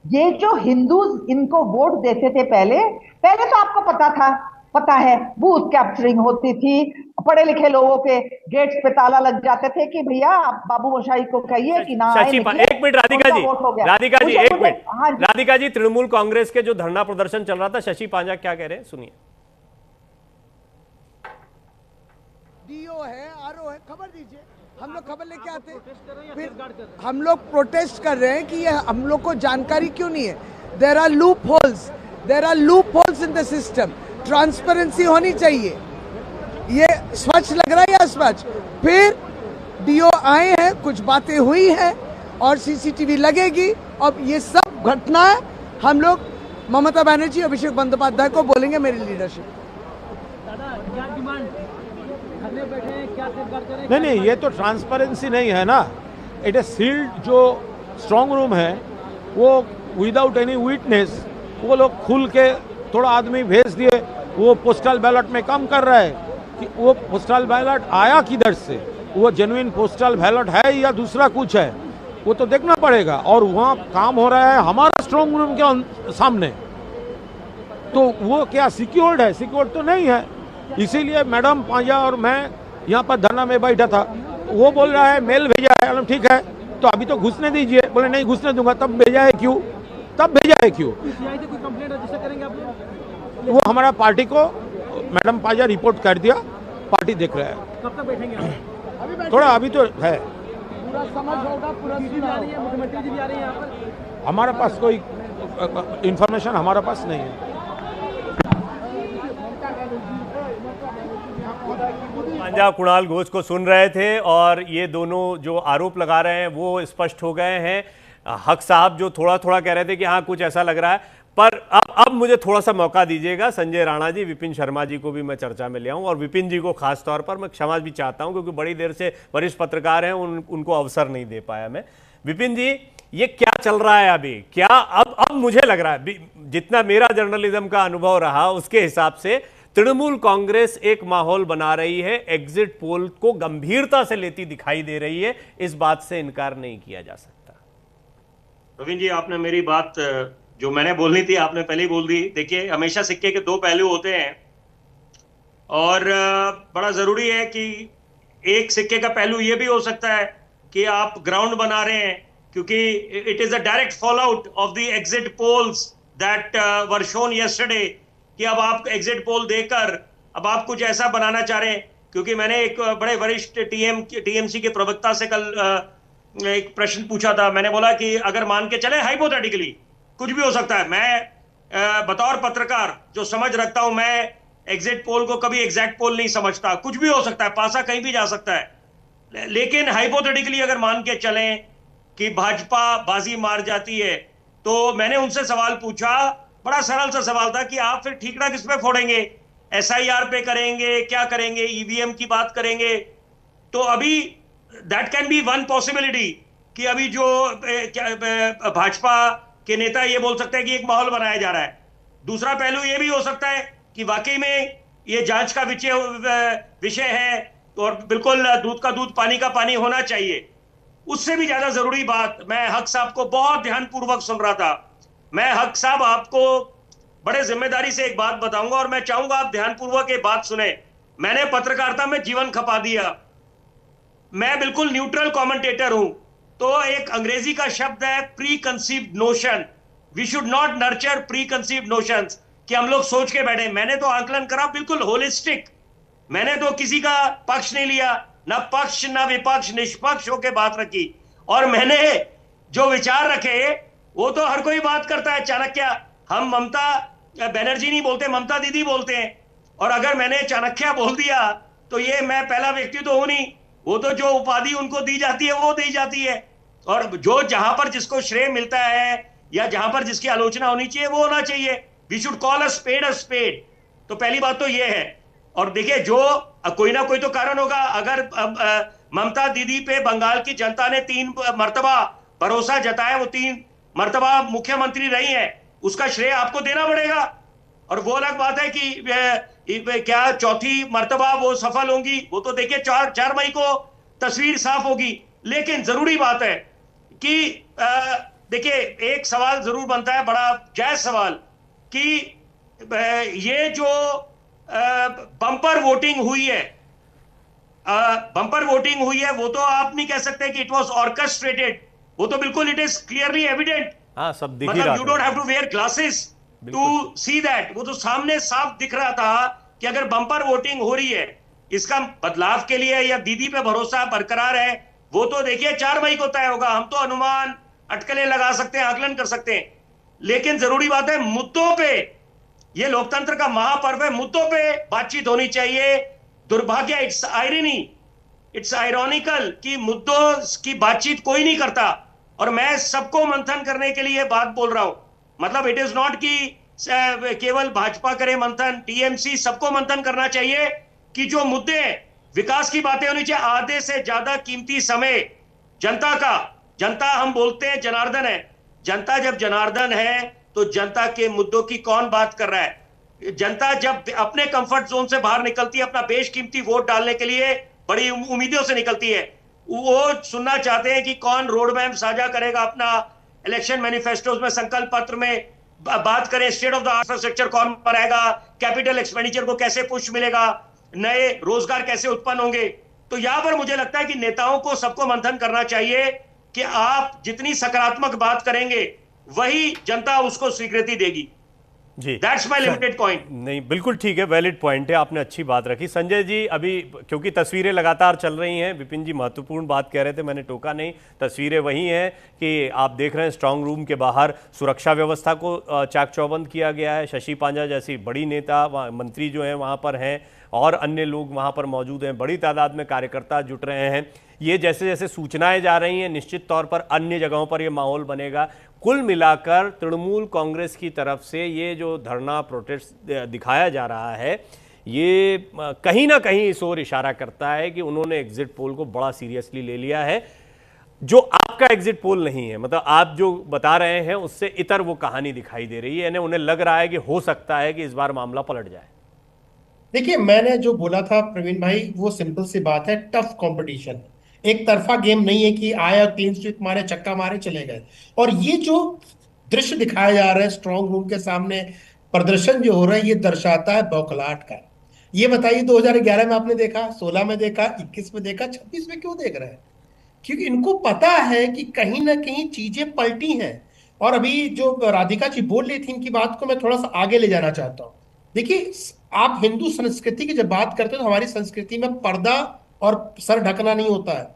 ये जो हिंदू इनको वोट देते थे पहले तो आपको पता है बूथ कैप्चरिंग होती थी, पढ़े लिखे लोगों के गेट्स पे ताला लग जाते थे कि भैया आप बाबू मोशाई को कहिए कि ना आए। एक मिनट राधिका जी, तृणमूल कांग्रेस के जो धरना प्रदर्शन चल रहा था, शशि पांजा क्या कह रहे हैं, सुनिए। डीओ है, आरओ है, खबर दीजिए, हम लोग खबर लेके आते हैं। फिर हम लोग प्रोटेस्ट कर रहे हैं कि ये हम लोग को जानकारी क्यों नहीं है। There are loopholes in the system. Transparency होनी चाहिए। ये स्वच्छ लग रहा है या स्वच्छ? फिर डीओ आए हैं, कुछ बातें हुई हैं और सीसीटीवी लगेगी। अब ये सब घटनाएं हम लोग ममता बनर्जी, अभिषेक बंदोपाध्याय को बोलेंगे मेरी लीडरशिप। क्या डिमांड करने बैठे हैं, क्या सेफगार्ड करें? नहीं, ये तो ट्रांसपेरेंसी नहीं है ना। इट ए सील्ड जो स्ट्रांग रूम है वो विदाउट एनी विटनेस वो लोग खुल के थोड़ा आदमी भेज दिए, वो पोस्टल बैलेट में काम कर रहा है कि वो पोस्टल बैलेट आया किधर से, वो जेन्युइन पोस्टल बैलेट है या दूसरा कुछ है, वो तो देखना पड़ेगा। और वहाँ काम हो रहा है हमारा स्ट्रांग रूम के सामने, तो वो क्या सिक्योर्ड है? सिक्योर्ड तो नहीं है। इसीलिए मैडम पांजा और मैं यहाँ पर धरना में बैठा था। वो बोल रहा है मेल भेजा है, ठीक है तो अभी तो घुसने दीजिए। बोले नहीं घुसने दूंगा। तब भेजा है क्यों? तब भेजा है क्यों? कोई कंप्लेंट रजिस्टर करेंगे आप लोग? वो हमारा पार्टी को मैडम पांजा रिपोर्ट कर दिया, पार्टी देख रहा है। कब तक बैठेंगे आप? थोड़ा अभी तो है। पूरा समझ होगा, पूरा भी आ रही है, मुख्यमंत्री जी भी आ रही है यहाँ पर। हमारे पास कोई इंफॉर्मेशन हमारे पास नहीं है। पांजा कुणाल घोष को सुन रहे थे और ये दोनों जो आरोप लगा रहे हैं वो स्पष्ट हो गए हैं। हक साहब जो थोड़ा थोड़ा कह रहे थे कि हाँ कुछ ऐसा लग रहा है, पर अब मुझे थोड़ा सा मौका दीजिएगा। संजय राणा जी, विपिन शर्मा जी को भी मैं चर्चा में ले आऊं और विपिन जी को खास तौर पर मैं क्षमा भी चाहता हूं क्योंकि बड़ी देर से वरिष्ठ पत्रकार हैं, उनको अवसर नहीं दे पाया मैं। विपिन जी, ये क्या चल रहा है अभी? क्या अब मुझे लग रहा है, जितना मेरा जर्नलिज्म का अनुभव रहा उसके हिसाब से तृणमूल कांग्रेस एक माहौल बना रही है, एग्जिट पोल को गंभीरता से लेती दिखाई दे रही है। इस बात से इनकार नहीं किया जा सकता। रविंद्र जी, आपने मेरी बात जो मैंने बोलनी थी आपने पहले ही बोल दी। देखिए, हमेशा सिक्के के दो पहलू होते हैं और बड़ा जरूरी है कि एक सिक्के का पहलू यह भी हो सकता है कि आप ग्राउंड बना रहे हैं, क्योंकि it is a direct fall out of the exit polls that were shown yesterday, कि अब आप एग्जिट पोल देकर अब आप कुछ ऐसा बनाना चाह रहे हैं। क्योंकि मैंने एक बड़े वरिष्ठ टीएमसी के प्रवक्ता से कल एक प्रश्न पूछा था। मैंने बोला कि अगर मान के चले हाइपोथेटिकली कुछ भी हो सकता है, मैं बतौर पत्रकार जो समझ रखता हूं, मैं एग्जिट पोल को कभी एग्जैक्ट पोल नहीं समझता, कुछ भी हो सकता है, पासा कहीं भी जा सकता है। लेकिन हाइपोथेटिकली अगर मान के चलें कि भाजपा बाजी मार जाती है, तो मैंने उनसे सवाल पूछा, बड़ा सरल सा सवाल था कि आप फिर ठीकरा किस पे फोड़ेंगे? एसआईआर पे करेंगे, क्या करेंगे, ईवीएम की बात करेंगे? तो अभी that can be one possibility कि अभी जो भाजपा के नेता ये बोल सकते हैं कि एक माहौल बनाया जा रहा है। दूसरा पहलू ये भी हो सकता है कि वाकई में ये जांच का विषय है और बिल्कुल दूध का दूध पानी का पानी होना चाहिए। उससे भी ज्यादा जरूरी बात, मैं हक साहब को बहुत ध्यानपूर्वक सुन रहा था। मैं हक साहब आपको बड़े जिम्मेदारी से एक बात बताऊंगा और मैं चाहूंगा आप ध्यानपूर्वक ये बात सुने। मैंने पत्रकारिता में जीवन खपा दिया, मैं बिल्कुल न्यूट्रल कमेंटेटर हूं। तो एक अंग्रेजी का शब्द है preconceived notion. We should not nurture preconceived notions, कि हम लोग सोच के बैठे। मैंने तो आकलन करा बिल्कुल होलिस्टिक, मैंने तो किसी का पक्ष नहीं लिया, ना पक्ष ना विपक्ष, निष्पक्ष होकर बात रखी। और मैंने जो विचार रखे वो तो हर कोई बात करता है। चाणक्य, हम ममता बनर्जी नहीं बोलते, ममता दीदी बोलते हैं। और अगर मैंने चाणक्य बोल दिया तो ये मैं पहला व्यक्ति तो हूं नहीं, वो तो जो उपाधि उनको दी जाती है वो दी जाती है। और जो जहां पर जिसको श्रेय मिलता है या जहां पर जिसकी आलोचना होनी चाहिए वो होना चाहिए। We should call a spade. तो पहली बात तो ये है। और देखिए, जो कोई ना कोई तो कारण होगा। अगर ममता दीदी पे बंगाल की जनता ने 3 मर्तबा भरोसा जताया, वो 3 मर्तबा मुख्यमंत्री रही है, उसका श्रेय आपको देना पड़ेगा। और वो अलग बात है कि क्या चौथी मर्तबा वो सफल होंगी, वो तो देखिए 4 मई को तस्वीर साफ होगी। लेकिन जरूरी बात है कि देखिए, एक सवाल जरूर बनता है, बड़ा जायज सवाल, कि ये जो बम्पर वोटिंग हुई है, वो तो आप नहीं कह सकते कि इट वाज ऑर्केस्ट्रेटेड। वो तो बिल्कुल इट इज क्लियरली एविडेंट। हाँ, सब दिख ही रहा मतलब you don't have to wear glasses to see that. वो तो सामने साफ दिख रहा था कि अगर बम्पर वोटिंग हो रही है, इसका बदलाव के लिए या दीदी पे भरोसा बरकरार है, वो तो देखिए 4 मई को तय होगा। हम तो अनुमान, अटकलें लगा सकते हैं, आकलन कर सकते हैं। लेकिन जरूरी बात है, मुद्दों पे, ये लोकतंत्र का महापर्व है, मुद्दों पे बातचीत होनी चाहिए। दुर्भाग्य, इट्स आयरनी, इट्स आयरॉनिकल कि मुद्दों की बातचीत कोई नहीं करता। और मैं सबको मंथन करने के लिए बात बोल रहा हूं। मतलब इट इज नॉट कि केवल भाजपा करे मंथन, टीएमसी, सबको मंथन करना चाहिए कि जो मुद्दे, विकास की बातें होनी चाहिए। आधे से ज्यादा कीमती समय जनता हम बोलते हैं जनार्दन है। जनता जब जनार्दन है तो जनता के मुद्दों की कौन बात कर रहा है? जनता जब अपने कंफर्ट जोन से बाहर निकलती है, अपना बेशकीमती वोट डालने के लिए बड़ी उम्मीदों से निकलती है। वो सुनना चाहते हैं कि कौन रोड मैप साझा करेगा, अपना इलेक्शन मैनिफेस्टोज में, संकल्प पत्र में बात करें, state of the art infrastructure कौन बनाएगा, कैपिटल एक्सपेंडिचर को कैसे पुश मिलेगा, नए रोजगार कैसे उत्पन्न होंगे। तो यहां पर मुझे लगता है कि नेताओं को सबको मंथन करना चाहिए कि आप जितनी सकारात्मक बात करेंगे वही जनता उसको स्वीकृति देगी। जी, दैट्स माय लिमिटेड पॉइंट। नहीं, बिल्कुल ठीक है, वैलिड पॉइंट है, आपने अच्छी बात रखी। संजय जी, अभी क्योंकि तस्वीरें लगातार चल रही हैं, विपिन जी महत्वपूर्ण बात कह रहे थे, मैंने टोका नहीं, तस्वीरें वही हैं कि आप देख रहे हैं स्ट्रांग रूम के बाहर सुरक्षा व्यवस्था को चाक चौबंद किया गया है। शशि पांजा जैसी बड़ी नेता, मंत्री जो हैं वहाँ पर हैं और अन्य लोग वहाँ पर मौजूद हैं, बड़ी तादाद में कार्यकर्ता जुट रहे हैं। ये जैसे जैसे सूचनाएं जा रही हैं, निश्चित तौर पर अन्य जगहों पर ये माहौल बनेगा। कुल मिलाकर तृणमूल कांग्रेस की तरफ से ये जो धरना प्रोटेस्ट दिखाया जा रहा है, ये कहीं ना कहीं इस ओर इशारा करता है कि उन्होंने एग्जिट पोल को बड़ा सीरियसली ले लिया है, जो आपका एग्जिट पोल नहीं है। मतलब आप जो बता रहे हैं उससे इतर वो कहानी दिखाई दे रही है, यानी उन्हें लग रहा है कि हो सकता है कि इस बार मामला पलट जाए। देखिए, मैंने जो बोला था प्रवीण भाई, वो सिंपल सी बात है, टफ कंपटीशन। एक तरफा गेम नहीं है कि आया क्लीन स्वीप मारे, चक्का मारे, चले गए। और ये जो दृश्य दिखाया जा रहा है स्ट्रांग रूम के सामने, प्रदर्शन जो हो रहा है, ये दर्शाता है बौखलाहट का। ये बताइए, 2011 में आपने देखा, 16 में देखा, 21 में देखा, 26 में क्यों देख रहे हैं? क्योंकि इनको पता है कि कहीं ना कहीं चीजें पलटी हैं। और अभी जो राधिका जी बोल रही थी, इनकी बात को मैं थोड़ा सा आगे ले जाना चाहता हूँ। देखिए, आप हिंदू संस्कृति की जब बात करते हो तो हमारी संस्कृति में पर्दा और सर ढकना नहीं होता है,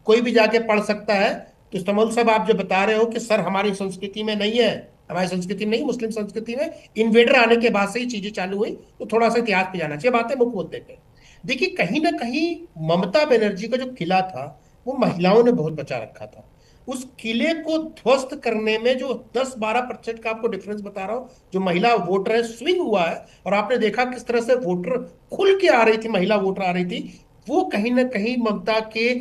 कोई भी जाके पढ़ सकता है। तो इस्तेमाल साहब, आप जो बता रहे हो कि सर हमारी संस्कृति में नहीं है, हमारी संस्कृति में नहीं, मुस्लिम संस्कृति में इन्वेडर आने के बाद से ही चीजें चालू हुई, तो थोड़ा सा इतिहास पे जाना चाहिए, बातें मुख बोलते पे। देखिए, कहीं ना कहीं ममता बनर्जी का जो किला था, वो महिलाओं ने बहुत बचा रखा था। उस किले को ध्वस्त करने में जो 10-12% का आपको डिफरेंस बता रहा हूं, जो महिला वोटर है, स्विंग हुआ है। और आपने देखा किस तरह से वोटर खुल के आ रही थी, महिला वोटर आ रही थी, वो कहीं ना कहीं ममता के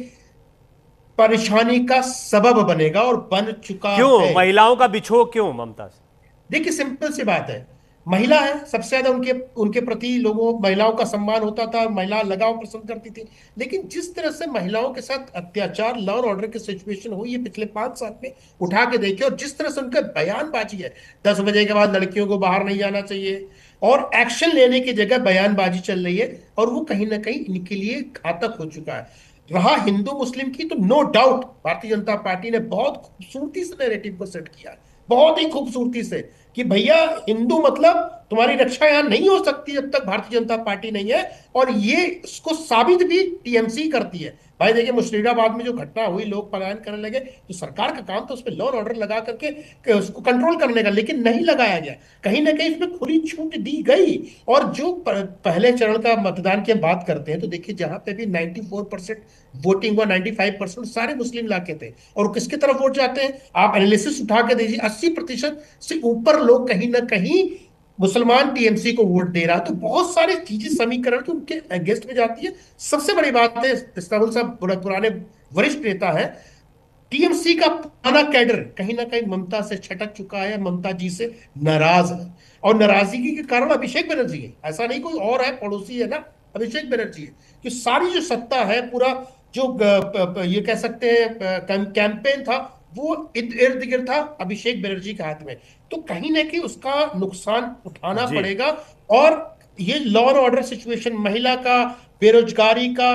परेशानी का सबब बनेगा और बन चुका क्यों है। महिलाओं का बिछोह क्यों ममता से? देखिए, सिंपल सी बात है, महिला है, सबसे ज्यादा उनके उनके प्रति लोगों, महिलाओं का सम्मान होता था, महिला लगाव पसंद करती थी। लेकिन जिस तरह से महिलाओं के साथ अत्याचार, लॉ और ऑर्डर की सिचुएशन हुई है पिछले 5 साल में, उठा के देखिए, और जिस तरह से उनका बयानबाजी है, 10 बजे के बाद लड़कियों को बाहर नहीं जाना चाहिए, और एक्शन लेने की जगह बयानबाजी चल रही है, और वो कहीं ना कहीं इनके लिए घातक हो चुका है। रहा हिंदू मुस्लिम की, तो no doubt Bharatiya Janata party ने बहुत खूबसूरती से नैरेटिव को सेट किया, बहुत ही खूबसूरती से, कि भैया हिंदू मतलब तुम्हारी रक्षा यहां नहीं हो सकती जब तक भारतीय जनता पार्टी नहीं है। और ये इसको साबित भी टीएमसी करती है। भाई देखिए, मुर्शिदाबाद में जो घटना हुई, लोग पलायन करने लगे, तो सरकार का काम तो उस पर लॉ एंड ऑर्डर लगा करके उसको कंट्रोल करने का, लेकिन नहीं लगाया गया। कहीं ना कहीं इसमें खुली छूट दी गई। और जो पहले चरण का मतदान की हम बात करते हैं, तो देखिए जहां पे भी 94% वोटिंग हुआ, 95% सारे मुस्लिम इलाके थे। और किसकी तरफ वोट जाते हैं, आप एनालिसिस उठा के दीजिए, 80% से ऊपर लोग कहीं ना कहीं मुसलमान टीएमसी को वोट दे रहा है। तो बहुत सारी चीजें समीकरण तो उनके अगेंस्ट में जाती है। सबसे बड़ी बात है, इस्तांबुल साहब पुराने वरिष्ठ नेता है, टीएमसी का पुराना कैडर कहीं ना कहीं ममता से छटक चुका है, ममता जी से नाराज है। और नाराजगी के कारण अभिषेक बनर्जी है, ऐसा नहीं कोई और है, पड़ोसी है ना, अभिषेक बनर्जी है। कि सारी जो सत्ता है, पूरा जो ये कह सकते हैं कैंपेन था, वो इर्द गिर्द था अभिषेक बनर्जी के हाथ में। तो कहीं ना कहीं उसका नुकसान उठाना पड़ेगा। और ये लॉ एंड ऑर्डर सिचुएशन, महिला का, बेरोजगारी का,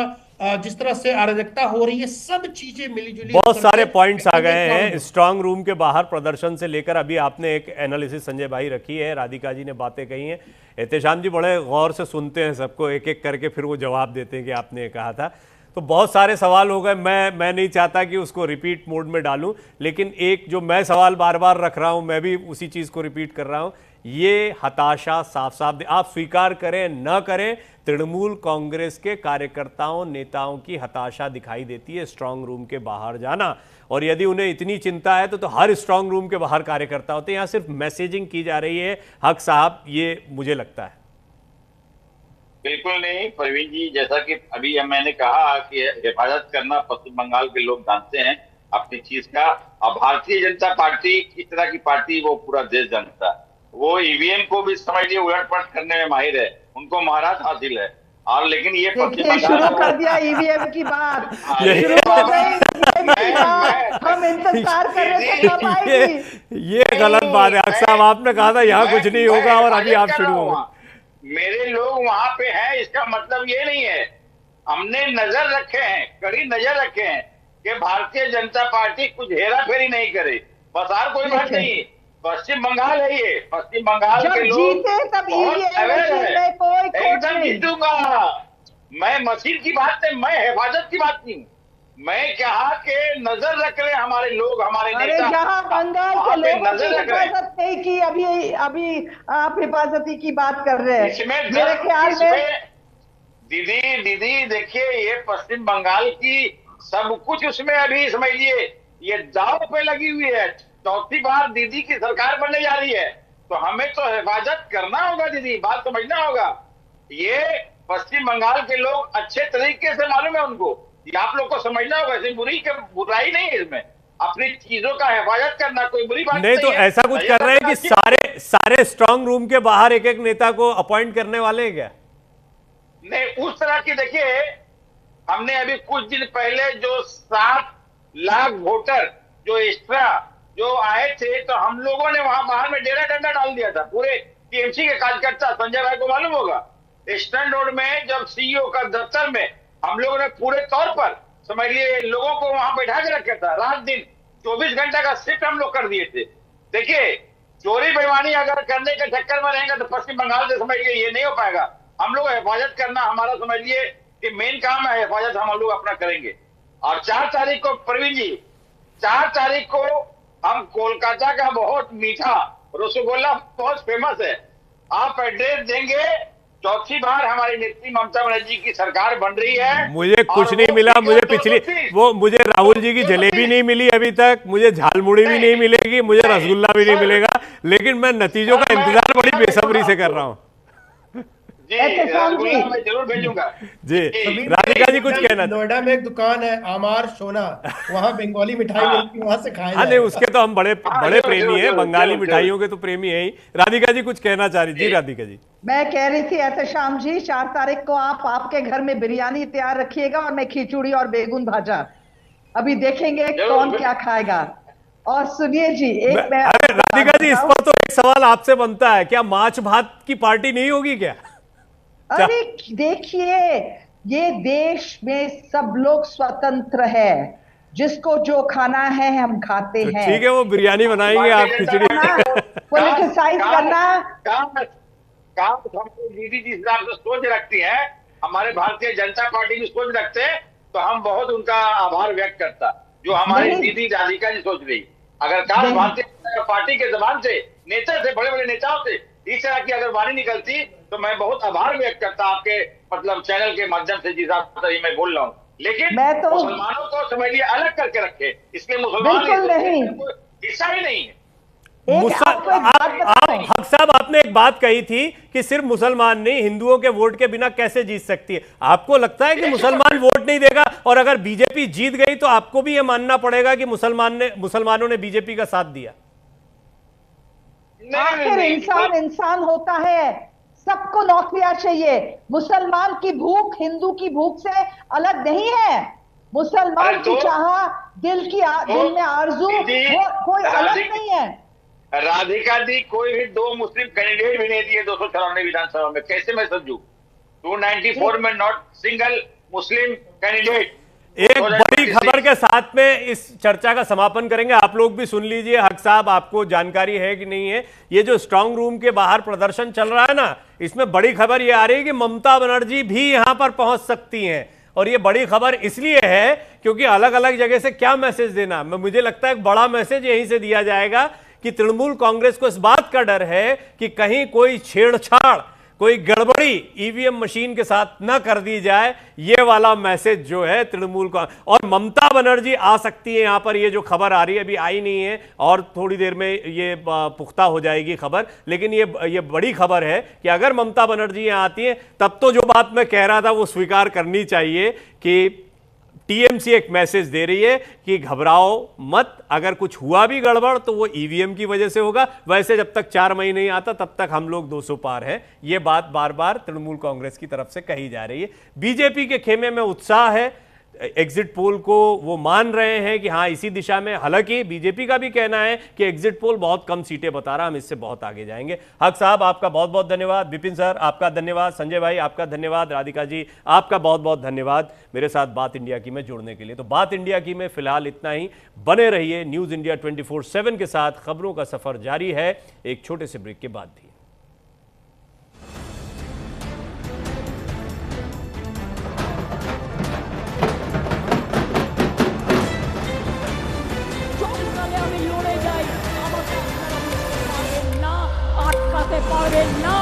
जिस तरह से अराजकता हो रही है, सब चीजें मिलीजुली, बहुत सारे पॉइंट्स आ गए हैं स्ट्रांग रूम के बाहर प्रदर्शन से लेकर। अभी आपने एक एनालिसिस संजय भाई रखी है, राधिका जी ने बातें कही हैं, एहतेशाम जी बड़े गौर से सुनते हैं सबको, एक एक करके फिर वो जवाब देते हैं कि आपने कहा था। तो बहुत सारे सवाल हो गए, मैं नहीं चाहता कि उसको रिपीट मोड में डालूं, लेकिन एक जो मैं सवाल बार बार रख रहा हूं, मैं भी उसी चीज़ को रिपीट कर रहा हूं। ये हताशा साफ साफ आप स्वीकार करें न करें, तृणमूल कांग्रेस के कार्यकर्ताओं, नेताओं की हताशा दिखाई देती है स्ट्रांग रूम के बाहर जाना। और यदि उन्हें इतनी चिंता है तो हर स्ट्रांग रूम के बाहर कार्यकर्ता होते हैं। यहाँ सिर्फ मैसेजिंग की जा रही है, हक साहब, ये मुझे लगता है। बिल्कुल नहीं प्रवीण जी, जैसा कि अभी मैंने कहा कि हिफाजत करना पश्चिम बंगाल के लोग जानते हैं अपनी चीज का। अब भारतीय जनता पार्टी किस तरह की पार्टी वो पूरा देश जानता है। वो ईवीएम को भी समझिए उलट पलट करने में माहिर है, उनको महारत हासिल है। और लेकिन ये पश्चिम देखिए बंगाल शुरू कर दिया ईवीएम की बात, ये- शुरू हो गई EVM की बात। हम इंतजार कर रहे थे कब आएगी। ये गलत बात है। अक्सर साहब आपने कहा था यहाँ कुछ नहीं होगा और अभी आप शुरू हो गए। मेरे लोग वहां पे हैं, इसका मतलब ये नहीं है। हमने नजर रखे हैं, कड़ी नजर रखे हैं कि भारतीय जनता पार्टी कुछ हेरा फेरी नहीं करे, बस और कोई बात नहीं। पश्चिम बंगाल है ये, पश्चिम बंगाल जब के लोग जीते तब बहुत EVM अवेयर में है। कोई खोट एकदम नहीं। जीतूंगा मैं। मशीन की बात नहीं, मैं हिफाजत की बात नहीं। मैं कहा कि नजर रख रहे हमारे लोग, हमारे अरे नेता जहां बंगाल के वहां पे लोगों की नजर रख रहे हैं। हिफाजत नहीं की, अभी आप हिफाजती की बात कर रहे हैं। इसमें मेरे ख्याल में दीदी देखिए, ये पश्चिम बंगाल की सब कुछ उसमें अभी समझिए ये दाव पे लगी हुई है। चौथी बार दीदी की सरकार बनने जा रही है, तो हमें तो हिफाजत करना होगा दीदी, बात समझना होगा। ये पश्चिम बंगाल के लोग अच्छे तरीके से मालूम है उनको, ये आप लोग को समझना होगा। ऐसी बुराई नहीं है इसमें, अपनी चीजों का हिफाजत करना कोई बुरी बात नहीं तो है। ऐसा कुछ कर रहे हैं कि सारे स्ट्रांग रूम के बाहर एक एक नेता को अपॉइंट करने वाले हैं क्या? नहीं, उस तरह की देखिए, हमने अभी कुछ दिन पहले जो 7 लाख वोटर जो एक्स्ट्रा जो आए थे, तो हम लोगों ने वहां बाहर में डेरा डंडा डाल दिया था। पूरे टीएमसी के कार्यकर्ता, संजय भाई को मालूम होगा, स्टैंड रोड में जब सीईओ का दफ्तर में हम लोगों ने पूरे तौर पर समझिए लोगों को वहां बैठा के रखा था। रात दिन 24 घंटे का शिफ्ट हम लोग कर दिए थे। देखिए, चोरी बेईमानी अगर करने के चक्कर में रहेंगे तो पश्चिम बंगाल से समझिए ये नहीं हो पाएगा। हम लोग हिफाजत करना हमारा समझिए कि मेन काम है, हिफाजत हम लोग अपना करेंगे। और 4 तारीख को प्रवीण जी, 4 तारीख को हम कोलकाता का बहुत मीठा रसगुल्ला बहुत फेमस है, आप एड्रेस देंगे। चौथी बार हमारी नेत्री ममता बनर्जी की सरकार बन रही है। मुझे कुछ नहीं मिला, मुझे राहुल जी की जलेबी नहीं मिली अभी तक, मुझे झालमुड़ी भी नहीं मिलेगी, मुझे रसगुल्ला भी नहीं मिलेगा, लेकिन मैं नतीजों का इंतजार बड़ी बेसब्री से कर रहा हूँ। रसगुल्ला मैं जरूर भेजूंगा जी। राधिका जी कुछ कहना? नोएडा में एक दुकान है आमार सोना, वहाँ बंगाली मिठाई मिलती है, वहाँ से खाया हाँ नहीं, उसके तो हम बड़े प्रेमी हैं, बंगाली मिठाइयों के तो प्रेमी है ही। राधिका जी कुछ कहना चाह रही? जी राधिका जी। मैं कह रही थी एहतशाम जी, 4 तारीख को आप आपके घर में बिरयानी तैयार रखिएगा और मैं खिचड़ी और बेगुन भाजा। अभी देखेंगे कौन क्या खाएगा। और सुनिए जी, अरे राधिका जी, इस पर तो एक सवाल आपसे बनता है, क्या माछ भात की पार्टी नहीं होगी क्या? अरे देखिए, ये देश में सब लोग स्वतंत्र है, जिसको जो खाना है हम खाते हैं। ठीक है, वो बिरयानी बनाएंगे, आप खिचड़ी। पॉलिटिसाइज करना दीदी जिस हिसाब से सोच रखती है, हमारे भारतीय जनता पार्टी की सोच रखते हैं, तो हम बहुत उनका आभार व्यक्त करता जो हमारी दीदी राधिका जी सोच रही। अगर काश भारतीय जनता पार्टी के जबान से, नेता से, बड़े बड़े नेताओं से इस तरह की अगर वाणी निकलती, तो मैं बहुत आभार व्यक्त करता आपके मतलब चैनल के माध्यम से, जिस तरह मैं बोल रहा हूँ। लेकिन मुसलमानों को समझिए अलग करके रखे, इसलिए मुसलमान हिस्सा ही नहीं है। हक साहब, आपने एक बात कही थी कि सिर्फ मुसलमान नहीं, हिंदुओं के वोट के बिना कैसे जीत सकती है। आपको लगता है कि मुसलमान वोट नहीं देगा? और अगर बीजेपी जीत गई तो आपको भी यह मानना पड़ेगा कि मुसलमानों ने बीजेपी का साथ दिया? आखिर इंसान होता है, सबको नौकरियां चाहिए। मुसलमान की भूख हिंदू की भूख से अलग नहीं है। मुसलमान की चाह, दिल में आरजू, वो कोई अलग नहीं है। राधिका जी, कोई भी 2 मुस्लिम कैंडिडेट भी नहीं दिए 294 विधानसभा में, कैसे मैं समझू? 294 में नॉट सिंगल मुस्लिम कैंडिडेट। एक बड़ी खबर के साथ में इस चर्चा का समापन करेंगे, आप लोग भी सुन लीजिए। हक साहब, आपको जानकारी है कि नहीं है, ये जो स्ट्रांग रूम के बाहर प्रदर्शन चल रहा है ना, इसमें बड़ी खबर ये आ रही है कि ममता बनर्जी भी यहां पर पहुंच सकती हैं। और ये बड़ी खबर इसलिए है क्योंकि अलग अलग जगह से क्या मैसेज देना, मुझे लगता है एक बड़ा मैसेज यहीं से दिया जाएगा कि तृणमूल कांग्रेस को इस बात का डर है कि कहीं कोई छेड़छाड़, कोई गड़बड़ी ईवीएम मशीन के साथ न कर दी जाए, ये वाला मैसेज जो है तृणमूल का। और ममता बनर्जी आ सकती है यहां पर, ये जो खबर आ रही है अभी आई नहीं है और थोड़ी देर में ये पुख्ता हो जाएगी खबर, लेकिन ये बड़ी खबर है कि अगर ममता बनर्जी यहां आती है तब तो जो बात मैं कह रहा था वो स्वीकार करनी चाहिए कि टीएमसी एक मैसेज दे रही है कि घबराओ मत, अगर कुछ हुआ भी गड़बड़ तो वो ईवीएम की वजह से होगा, वैसे जब तक 4 मई नहीं आता तब तक हम लोग 200 पार है। ये बात बार बार तृणमूल कांग्रेस की तरफ से कही जा रही है। बीजेपी के खेमे में उत्साह है, एग्जिट पोल को वो मान रहे हैं कि हाँ इसी दिशा में, हालांकि बीजेपी का भी कहना है कि एग्जिट पोल बहुत कम सीटें बता रहा, हम इससे बहुत आगे जाएंगे। हक साहब आपका बहुत बहुत धन्यवाद, विपिन सर आपका धन्यवाद, संजय भाई आपका धन्यवाद, राधिका जी आपका बहुत बहुत धन्यवाद मेरे साथ बात इंडिया की में जुड़ने के लिए। तो बात इंडिया की में फिलहाल इतना ही, बने रहिए न्यूज इंडिया 24/7 के साथ, खबरों का सफर जारी है एक छोटे से ब्रेक के बाद भी। লড়ে যাই, আমাকে আপনারা পারবেন না, আটকাতে পারবেন না।